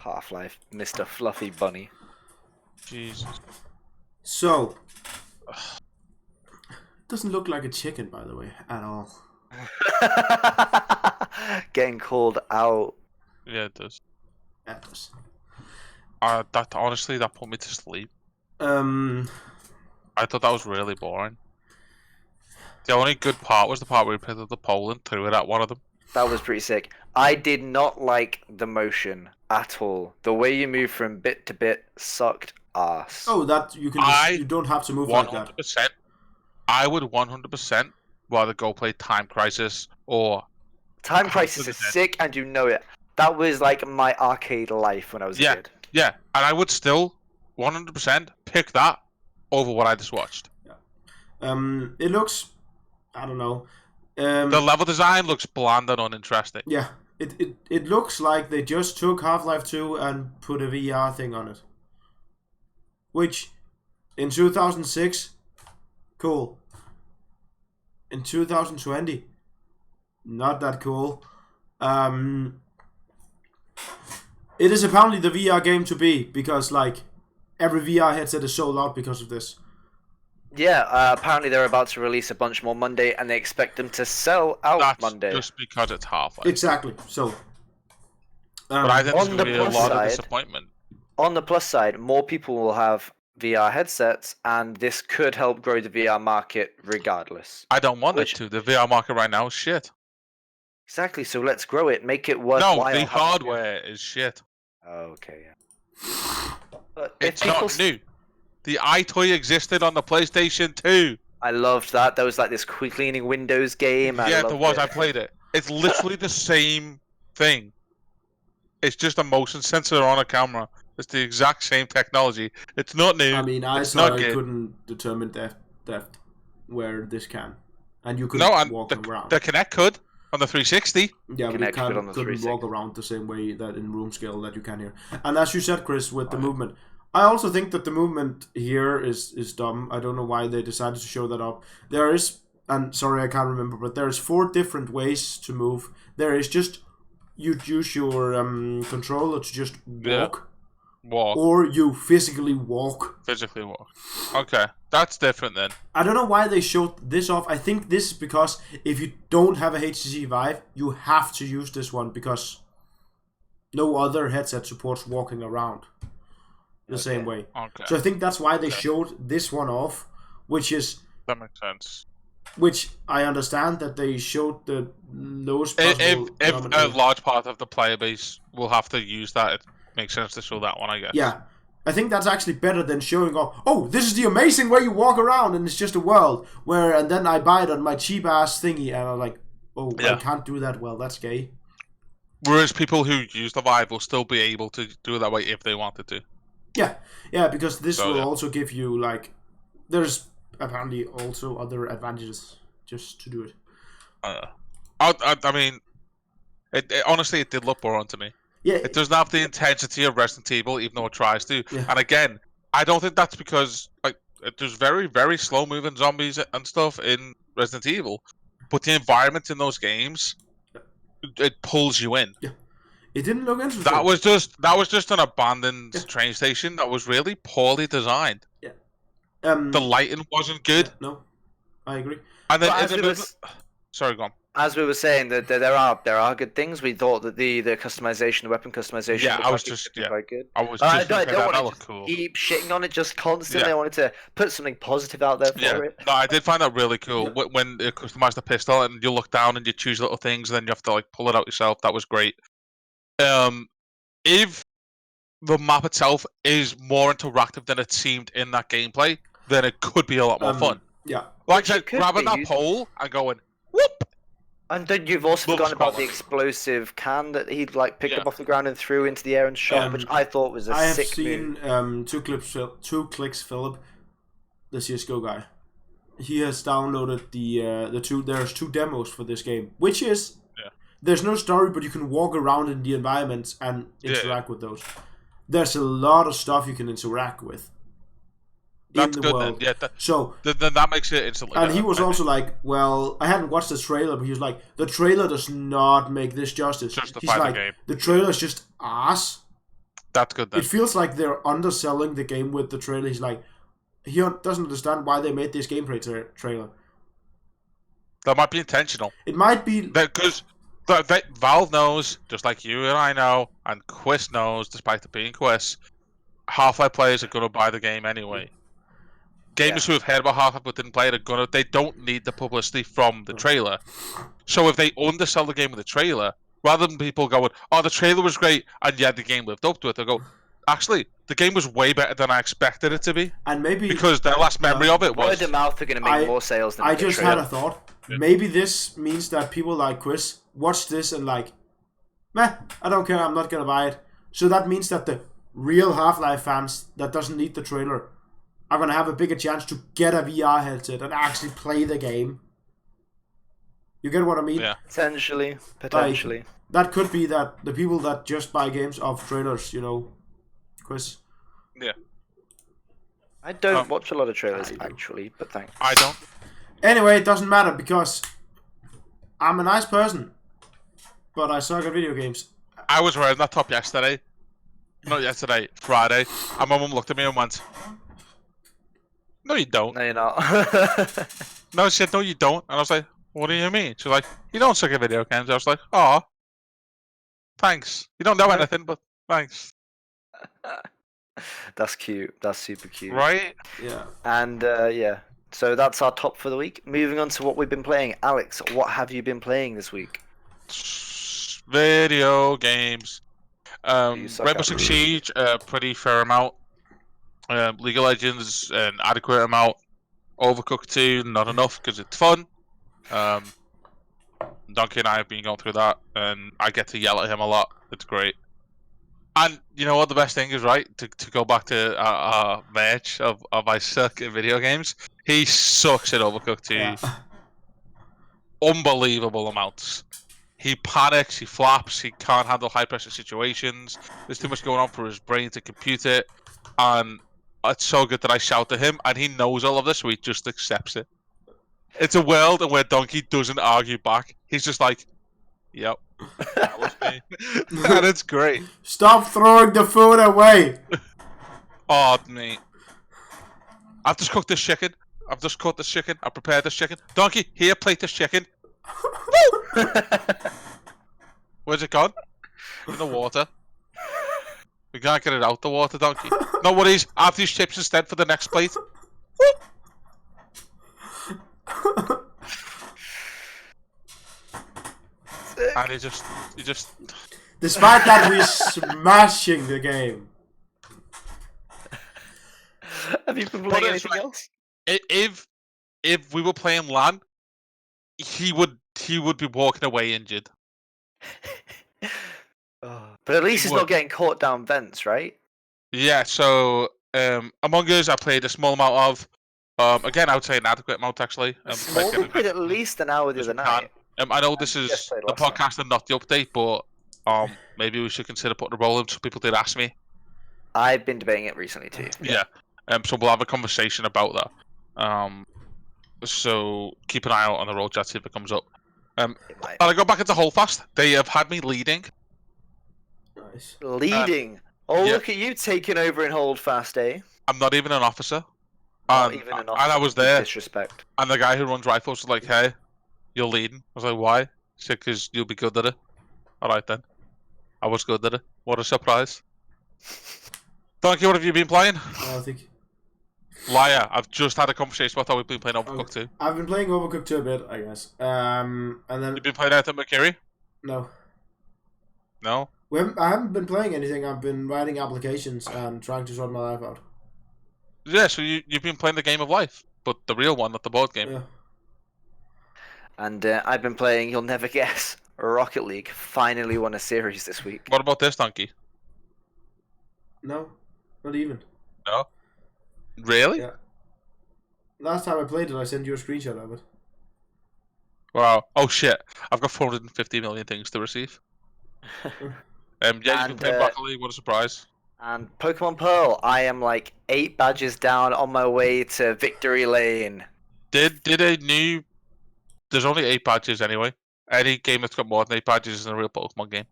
Speaker 1: Half-Life, Mr. Fluffy Bunny.
Speaker 2: Jesus.
Speaker 3: So, doesn't look like a chicken, by the way, at all.
Speaker 1: Getting called out.
Speaker 2: Yeah, it does.
Speaker 3: That does.
Speaker 2: That honestly, that put me to sleep.
Speaker 3: Um,
Speaker 2: I thought that was really boring. The only good part was the part where we picked up the pole and threw it at one of them.
Speaker 1: That was pretty sick. I did not like the motion at all. The way you move from bit to bit sucked ass.
Speaker 3: oh, that you can. You don't have to move like that.
Speaker 2: 100%. I would 100% rather go play Time Crisis or
Speaker 1: Time Crisis is sick, and you know it. That was like my arcade life when I was a kid.
Speaker 2: Yeah, and I would still 100% pick that over what I just watched.
Speaker 3: It looks, I don't know.
Speaker 2: The level design looks bland and uninteresting.
Speaker 3: Yeah, it looks like they just took Half-Life 2 and put a VR thing on it. Which, in 2006, cool. In 2020, not that cool. It is apparently the VR game to be, because like every VR headset is sold out because of this.
Speaker 1: Yeah, apparently they're about to release a bunch more Monday, and they expect them to sell out
Speaker 2: That's
Speaker 1: Monday.
Speaker 2: just because it's Half-Life.
Speaker 3: Exactly. So,
Speaker 2: But I think there's
Speaker 1: on
Speaker 2: going to
Speaker 1: the
Speaker 2: be a
Speaker 1: plus
Speaker 2: lot of
Speaker 1: side-
Speaker 2: disappointment.
Speaker 1: On the plus side, more people will have VR headsets, and this could help grow the VR market regardless.
Speaker 2: I don't want
Speaker 1: Which-
Speaker 2: it to. The VR market right now is shit.
Speaker 1: Exactly, so let's grow it, make it
Speaker 2: No,
Speaker 1: worthwhile.
Speaker 2: the hardware is shit.
Speaker 1: Okay, yeah. But if
Speaker 2: It's
Speaker 1: people
Speaker 2: not new. The iToy existed on the PlayStation 2.
Speaker 1: I loved that. There was like this quick cleaning Windows game. I
Speaker 2: Yeah,
Speaker 1: loved
Speaker 2: there was.
Speaker 1: it.
Speaker 2: I played it. It's literally the same thing. It's just a motion sensor on a camera. It's the exact same technology. It's not new.
Speaker 3: I mean, I
Speaker 2: it's
Speaker 3: saw
Speaker 2: not
Speaker 3: it
Speaker 2: good.
Speaker 3: couldn't determine depth where this can, and you couldn't
Speaker 2: No, and
Speaker 3: walk around.
Speaker 2: the Kinect could on the 360.
Speaker 3: Yeah, but you
Speaker 1: Kinect on the
Speaker 3: couldn't
Speaker 1: 360.
Speaker 3: walk around the same way that in room scale that you can here. And as you said, Chris, with the movement, I also think that the movement here is dumb. I don't know why they decided to show that up. There is, and sorry I can't remember, but there's 4 different ways to move. There is just, you use your controller to just walk,
Speaker 2: Walk.
Speaker 3: or you physically walk.
Speaker 2: Physically walk. Okay, that's different then.
Speaker 3: I don't know why they showed this off. I think this is because if you don't have a HTC Vive, you have to use this one because no other headset supports walking around the same way.
Speaker 2: Okay,
Speaker 3: So I think that's why they showed this one off, which
Speaker 2: that makes sense.
Speaker 3: which I understand that they showed the lowest possible.
Speaker 2: If a
Speaker 3: nominal.
Speaker 2: large part of the player base will have to use that, it makes sense to show that one, I guess.
Speaker 3: Yeah. I think that's actually better than showing off, oh, this is the amazing way you walk around and it's just a world where, and then I buy it on my cheap ass thingy and I'm like, oh, I can't do that well, that's gay.
Speaker 2: Whereas people who use the Vive will still be able to do it that way if they wanted to.
Speaker 3: Yeah, because this
Speaker 2: So,
Speaker 3: will
Speaker 2: yeah.
Speaker 3: also give you, like, there's apparently also other advantages just to do it.
Speaker 2: I mean, honestly, it did look boring to me.
Speaker 3: Yeah,
Speaker 2: It doesn't have the intensity of Resident Evil, even though it tries to.
Speaker 3: Yeah.
Speaker 2: And again, I don't think that's because like there's very, very slow moving zombies and stuff in Resident Evil, but the environment in those games, it pulls you in.
Speaker 3: it didn't look interesting.
Speaker 2: That was just an abandoned train station that was really poorly designed. The lighting wasn't good,
Speaker 3: No, I agree.
Speaker 2: and then
Speaker 1: But
Speaker 2: in
Speaker 1: as
Speaker 2: the
Speaker 1: we
Speaker 2: middle,
Speaker 1: was-
Speaker 2: sorry, go on.
Speaker 1: As we were saying, that there are good things. We thought that the customization, the weapon customization,
Speaker 2: Yeah,
Speaker 1: looked
Speaker 2: I was
Speaker 1: like it
Speaker 2: just-
Speaker 1: could be
Speaker 2: yeah.
Speaker 1: quite good.
Speaker 2: I was
Speaker 1: I
Speaker 2: just
Speaker 1: don't, I
Speaker 2: looking
Speaker 1: don't
Speaker 2: at
Speaker 1: want
Speaker 2: that
Speaker 1: to
Speaker 2: looked
Speaker 1: just
Speaker 2: cool.
Speaker 1: keep shitting on it just constantly.
Speaker 2: Yeah.
Speaker 1: I wanted to put something positive out there for
Speaker 2: Yeah,
Speaker 1: it.
Speaker 2: no, I did find that really cool. When you customize the pistol and you look down and you choose little things, and then you have to like pull it out yourself. That was great. If the map itself is more interactive than it seemed in that gameplay, then it could be a lot more fun.
Speaker 3: Yeah.
Speaker 2: Like
Speaker 1: Which
Speaker 2: I
Speaker 1: it
Speaker 2: said,
Speaker 1: could
Speaker 2: grabbing
Speaker 1: be
Speaker 2: that
Speaker 1: used-
Speaker 2: pole and going whoop.
Speaker 1: And then you've also
Speaker 2: Looks
Speaker 1: forgotten about the
Speaker 2: quality.
Speaker 1: explosive can that he like picked
Speaker 2: Yeah.
Speaker 1: up off the ground and threw into the air and shot, which I thought was a
Speaker 3: I have
Speaker 1: sick move.
Speaker 3: seen two clicks Philip, the CS:GO guy. He has downloaded the two. There's 2 demos for this game, which is there's no story, but you can walk around in the environments and interact with those. There's a lot of stuff you can interact with
Speaker 2: That's
Speaker 3: in the
Speaker 2: good
Speaker 3: world.
Speaker 2: then. Yeah,
Speaker 3: So,
Speaker 2: then that makes it instantly.
Speaker 3: and he
Speaker 2: better,
Speaker 3: was
Speaker 2: I
Speaker 3: also
Speaker 2: think.
Speaker 3: like, well, I hadn't watched the trailer, but he was like, the trailer does not make this justice.
Speaker 2: Justify
Speaker 3: He's
Speaker 2: the
Speaker 3: like,
Speaker 2: game.
Speaker 3: the trailer's just ass.
Speaker 2: That's good then.
Speaker 3: It feels like they're underselling the game with the trailer. He's like, he doesn't understand why they made this gameplay trailer.
Speaker 2: That might be intentional.
Speaker 3: It might be,
Speaker 2: Because Valve knows, just like you and I know, and Quiz knows, despite it being Quiz, Half-Life players are gonna buy the game anyway. Gamers who have heard about Half-Life but didn't play it they don't need the publicity from the trailer. So if they undersell the game with the trailer, rather than people going, "Oh, the trailer was great," and yeah, the game lived up to it, they'll go, "Actually, the game was way better than I expected it to be."
Speaker 3: And maybe
Speaker 2: Because their last memory of it was
Speaker 1: word of mouth are going to make more sales than
Speaker 3: I
Speaker 1: the
Speaker 3: just
Speaker 1: trailer.
Speaker 3: had a thought. Maybe this means that people like Chris watch this and like, meh, I don't care, I'm not gonna buy it. So that means that the real Half-Life fans that doesn't need the trailer are gonna have a bigger chance to get a VR headset and actually play the game. You get what I mean?
Speaker 2: Yeah.
Speaker 1: Potentially.
Speaker 3: Like, that could be that the people that just buy games off trailers, you know, Chris.
Speaker 2: Yeah.
Speaker 1: I don't watch a lot of trailers, actually, but thanks.
Speaker 2: I don't.
Speaker 3: Anyway, it doesn't matter because I'm a nice person, but I suck at video games.
Speaker 2: I was wearing that top yesterday. Not yesterday, Friday. And my mum looked at me and went, "No, you don't."
Speaker 1: No, you're not.
Speaker 2: No, she said, "No, you don't." And I was like, "What do you mean?" She was like, "You don't suck at video games." I was like, "Oh, thanks. You don't know anything, but thanks."
Speaker 1: That's cute. That's super cute.
Speaker 2: Right?
Speaker 3: Yeah.
Speaker 1: And yeah, so that's our top for the week. Moving on to what we've been playing. Alex, what have you been playing this week?
Speaker 2: Video games.
Speaker 1: You suck
Speaker 2: Rainbow
Speaker 1: at.
Speaker 2: Six Siege, pretty fair amount. League of Legends, an adequate amount. Overcooked 2, not enough because it's fun. Donkey and I have been going through that, and I get to yell at him a lot. It's great. And you know what the best thing is, right? To go back to our match of I suck at video games, he sucks at Overcooked 2.
Speaker 3: Yeah.
Speaker 2: Unbelievable amounts. He panics, he flaps, he can't handle high pressure situations. There's too much going on for his brain to compute it. And it's so good that I shout at him, and he knows all of this, so he just accepts it. It's a world where Donkey doesn't argue back. He's just like, "Yep, that was me." And it's great.
Speaker 3: Stop throwing the food away!
Speaker 2: Oh, mate. I've just cooked this chicken. I've just cooked this chicken. I prepared this chicken. Donkey, here, plate this chicken. Where's it gone? In the water. We can't get it out the water, Donkey. No worries. Have these chips instead for the next plate. And he just.
Speaker 3: Despite that, we're smashing the game.
Speaker 1: Have you been
Speaker 2: But
Speaker 1: playing
Speaker 2: it's
Speaker 1: anything
Speaker 2: like-
Speaker 1: else?
Speaker 2: If we were playing LAN, he would be walking away injured.
Speaker 1: But at least he's
Speaker 2: What?
Speaker 1: not getting caught down vents, right?
Speaker 2: Yeah. So Among Us, I played a small amount of. Again, I would say an adequate amount actually.
Speaker 1: Small, we played at least an hour the
Speaker 2: as
Speaker 1: other
Speaker 2: we can.
Speaker 1: night.
Speaker 2: I know this
Speaker 1: Yes,
Speaker 2: is
Speaker 1: played
Speaker 2: the
Speaker 1: last night.
Speaker 2: podcast and not the update, but maybe we should consider putting a roll in. Some people did ask me.
Speaker 1: I've been debating it recently too.
Speaker 2: Yeah. So we'll have a conversation about that. So keep an eye out on the roll chat, see if it comes up.
Speaker 1: It might.
Speaker 2: And I go back into Holdfast. They have had me leading.
Speaker 3: Nice.
Speaker 1: Leading.
Speaker 2: yeah.
Speaker 1: Look at you taking over in Holdfast, eh?
Speaker 2: I'm not even an officer.
Speaker 1: Not
Speaker 2: And,
Speaker 1: even an
Speaker 2: and I was
Speaker 1: officer,
Speaker 2: there,
Speaker 1: Disrespect.
Speaker 2: and the guy who runs rifles was like, "Hey, you're leading." I was like, "Why?" He said, "Because you'll be good at it." All right then. I was good at it. What a surprise. Donkey, what have you been playing?
Speaker 3: I think
Speaker 2: Liar, I've just had a conversation about how we've been playing Overcooked 2.
Speaker 3: I've been playing Overcooked 2 a bit, I guess. And then
Speaker 2: You've been playing anything McKiri?
Speaker 3: no,
Speaker 2: No?
Speaker 3: I haven't been playing anything. I've been writing applications and trying to sort my life out.
Speaker 2: Yeah, so you've been playing the game of life, but the real one, not the board game.
Speaker 3: Yeah.
Speaker 1: And I've been playing, you'll never guess, Rocket League. Finally won a series this week.
Speaker 2: What about this, Donkey?
Speaker 3: No, not even.
Speaker 2: No? Really?
Speaker 3: Yeah. Last time I played it, I sent you a screenshot of it.
Speaker 2: Wow. Oh shit. I've got 450 million things to receive. Yeah, you've been
Speaker 1: And,
Speaker 2: playing Rocket League, what a surprise.
Speaker 1: And Pokemon Pearl, I am like 8 badges down on my way to Victory Lane.
Speaker 2: Did a new... There's only 8 badges anyway. Any game that's got more than 8 badges is a real Pokemon game.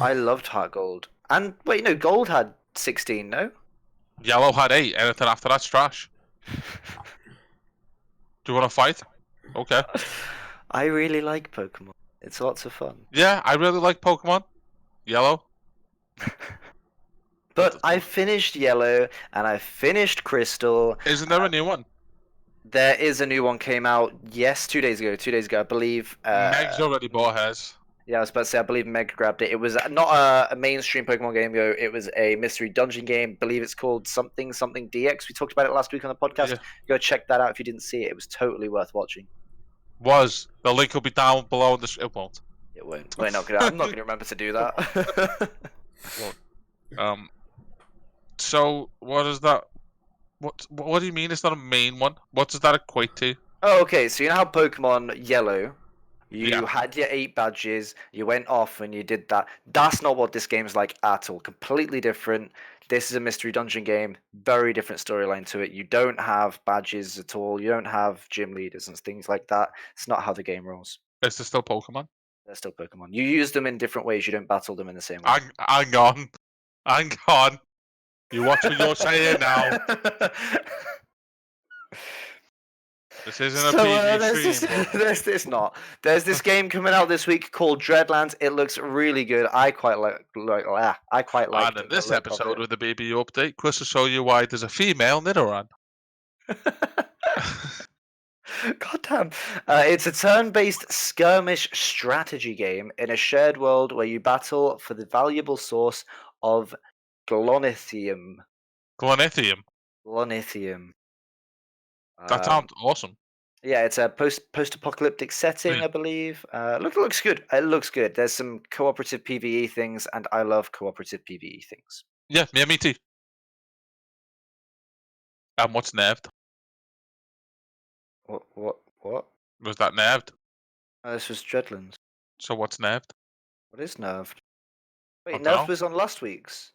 Speaker 1: I loved Heart Gold. And wait, no, Gold had 16, no?
Speaker 2: Yellow had 8, anything after that's trash. Do you want to fight? Okay.
Speaker 1: I really like Pokemon. It's lots of fun.
Speaker 2: Yeah, I really like Pokemon Yellow.
Speaker 1: But I finished Yellow and I finished Crystal.
Speaker 2: Isn't there a new one?
Speaker 1: There is a new one came out 2 days ago. 2 days ago, I believe.
Speaker 2: Meg's already bought hers.
Speaker 1: Yeah, I was about to say, I believe Meg grabbed it. It was not a mainstream Pokemon game, though. It was a mystery dungeon game. I believe it's called something DX. We talked about it last week on the podcast.
Speaker 2: Yeah.
Speaker 1: Go check that out if you didn't see it. It was totally worth watching.
Speaker 2: The link will be down below in the. It won't.
Speaker 1: It won't. I'm not gonna remember to do that.
Speaker 2: So what is that? What do you mean it's not a main one? What does that equate to?
Speaker 1: Oh, okay. So you know how Pokemon Yellow, you
Speaker 2: Yeah.
Speaker 1: had your 8 badges, you went off and you did that. That's not what this game's like at all. Completely different. This is a mystery dungeon game. Very different storyline to it. You don't have badges at all. You don't have gym leaders and things like that. It's not how the game rolls.
Speaker 2: Is there still Pokemon?
Speaker 1: They're still Pokemon. You use them in different ways. You don't battle them in the same way.
Speaker 2: Hang on. Hang on. You watch what you're saying now. This isn't a PG stream.
Speaker 1: There's this game coming out this week called Dreadlands. It looks really good. I quite like
Speaker 2: And in this episode with the BBU update, Chris will show you why there's a female Nidoran.
Speaker 1: God damn. It's a turn-based skirmish strategy game in a shared world where you battle for the valuable source of glonithium.
Speaker 2: Glonithium. That sounds awesome.
Speaker 1: Yeah, it's a post-apocalyptic setting, I believe. Looks good. It looks good. There's some cooperative PvE things, and I love cooperative PvE things.
Speaker 2: Yeah, me too. And what's nerfed?
Speaker 1: What?
Speaker 2: Was that nerfed?
Speaker 1: This was Dreadlands.
Speaker 2: So what's nerfed?
Speaker 1: What is nerfed? Wait,
Speaker 2: I
Speaker 1: nerfed
Speaker 2: dunno.
Speaker 1: was on last week's.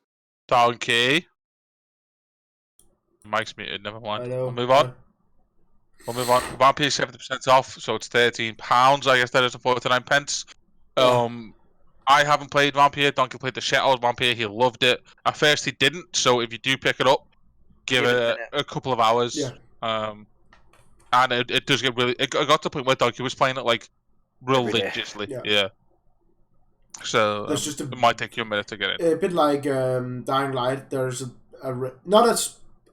Speaker 2: Donkey. Mike's muted, never mind.
Speaker 3: I know.
Speaker 2: We'll move on. Vampire 70% off, so it's £13. I guess that is 49 pence. I haven't played Vampire. Donkey played the shit out of Vampire. He loved it. At first he didn't, so if you do pick it up, give it a couple of hours.
Speaker 3: Yeah.
Speaker 2: And it does get really. It got to the point where Donkey was playing it like religiously. Yeah. So it might take you a minute to get in.
Speaker 3: A bit like Dying Light. There's not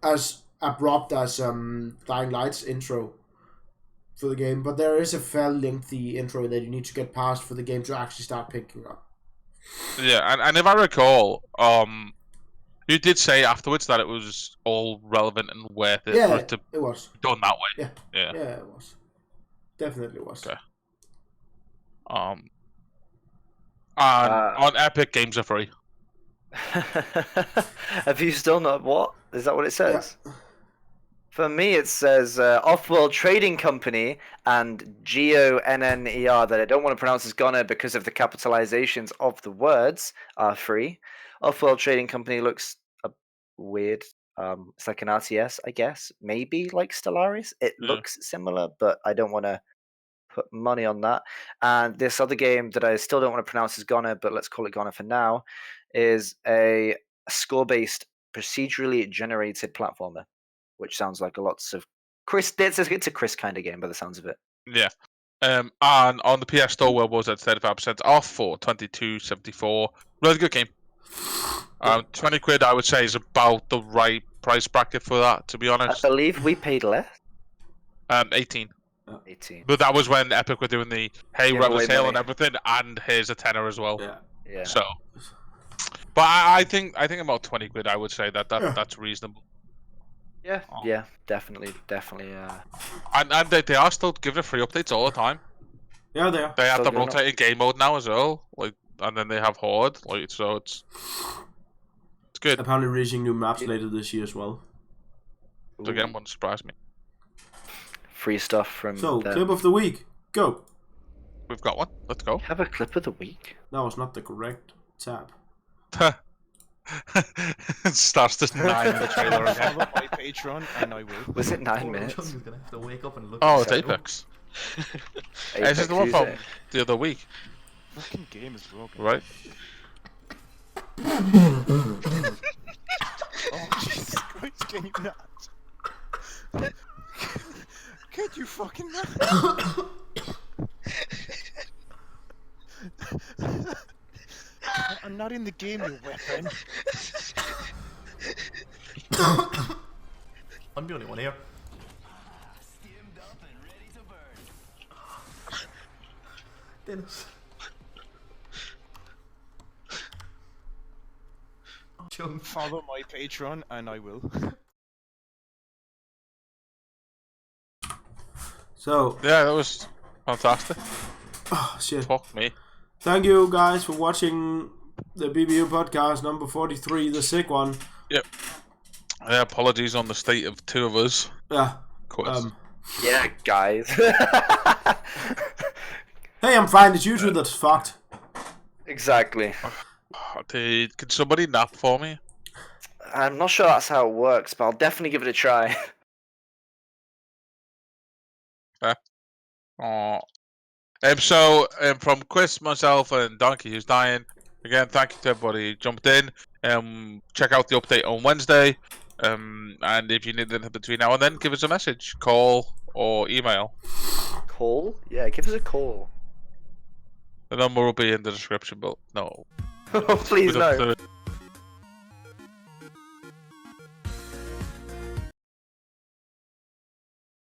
Speaker 3: as abrupt as Dying Light's intro for the game, but there is a fairly lengthy intro that you need to get past for the game to actually start picking up.
Speaker 2: Yeah, and if I recall, you did say afterwards that it was all relevant and worth it for it to
Speaker 3: it was
Speaker 2: be done that way.
Speaker 3: Yeah, it was. Definitely was.
Speaker 2: Okay. And on Epic, games are free.
Speaker 1: Have you still not what? Is that what it says?
Speaker 3: Yeah.
Speaker 1: For me, it says Off-World Trading Company and GONNER that I don't want to pronounce as Ghana because of the capitalizations of the words are free. Off-World Trading Company looks weird. It's like an RTS, I guess. Maybe like Stellaris. It looks similar, but I don't want to put money on that. And this other game that I still don't want to pronounce as Ghana, but let's call it Ghana for now, is a score-based, procedurally generated platformer, which sounds like lots of Chris. It's a Chris kind of game by the sounds of it.
Speaker 2: Yeah. And on the PS Store, where was it 35% off for $22.74? Really good game. 20 quid, I would say, is about the right price bracket for that. To be honest,
Speaker 1: I believe we paid less.
Speaker 2: 18.
Speaker 1: 18.
Speaker 2: But that was when Epic were doing the hey, we're at the
Speaker 1: Giveaway
Speaker 2: sale
Speaker 1: money.
Speaker 2: and everything, and here's a tenner as well.
Speaker 1: Yeah.
Speaker 2: So, but I think about 20 quid. I would say that's reasonable.
Speaker 1: Yeah.
Speaker 2: Oh.
Speaker 1: Yeah. Definitely.
Speaker 2: And they are still giving free updates all the time.
Speaker 3: Yeah, they are.
Speaker 2: They have
Speaker 1: Still
Speaker 2: the
Speaker 1: doing
Speaker 2: rotating game mode now as well. Like, and then they have Horde. Like, so it's good.
Speaker 3: Apparently releasing new maps later this year as well.
Speaker 2: So again, wouldn't surprise me.
Speaker 1: Free stuff from.
Speaker 3: So,
Speaker 1: them.
Speaker 3: clip of the week. Go.
Speaker 2: We've got one. Let's go.
Speaker 1: Have a clip of the week.
Speaker 3: That was not the correct tab.
Speaker 2: It starts this 9-minute trailer again.
Speaker 6: Follow my Patreon, and I will.
Speaker 1: Was it 9
Speaker 7: Poor
Speaker 1: minutes?
Speaker 7: John's gonna have to wake up and look.
Speaker 2: Oh,
Speaker 7: at
Speaker 2: it's
Speaker 7: the
Speaker 2: Apex.
Speaker 1: Apex,
Speaker 2: This is the one
Speaker 1: who's
Speaker 2: from
Speaker 1: it?
Speaker 2: the other week,
Speaker 6: Fucking game is broken.
Speaker 2: right?
Speaker 6: Oh Jesus Christ! Can you not? Can you fucking not? game, you weapon.
Speaker 3: I'm the only one here. Dennis. Chung.
Speaker 6: Follow my Patreon, and I will.
Speaker 3: So,
Speaker 2: Yeah, that was fantastic.
Speaker 3: oh, shit.
Speaker 2: Fuck me.
Speaker 3: Thank you guys for watching the BBU podcast number 43, the sick one.
Speaker 2: Yep. Yeah, apologies on the state of two of us.
Speaker 3: Yeah.
Speaker 2: Of course.
Speaker 1: Yeah, guys.
Speaker 3: Hey, I'm fine. It's you two that's fucked.
Speaker 1: Exactly.
Speaker 2: Dude, can somebody nap for me?
Speaker 1: I'm not sure that's how it works, but I'll definitely give it a try.
Speaker 2: Aw. So, from Chris, myself, and Donkey, who's dying, again, thank you to everybody who jumped in. Check out the update on Wednesday. And if you need anything between now and then, give us a message, call, or email.
Speaker 1: Call? Yeah, give us a call.
Speaker 2: The number will be in the description, but no.
Speaker 1: Please
Speaker 2: We don't
Speaker 1: no.
Speaker 2: do it.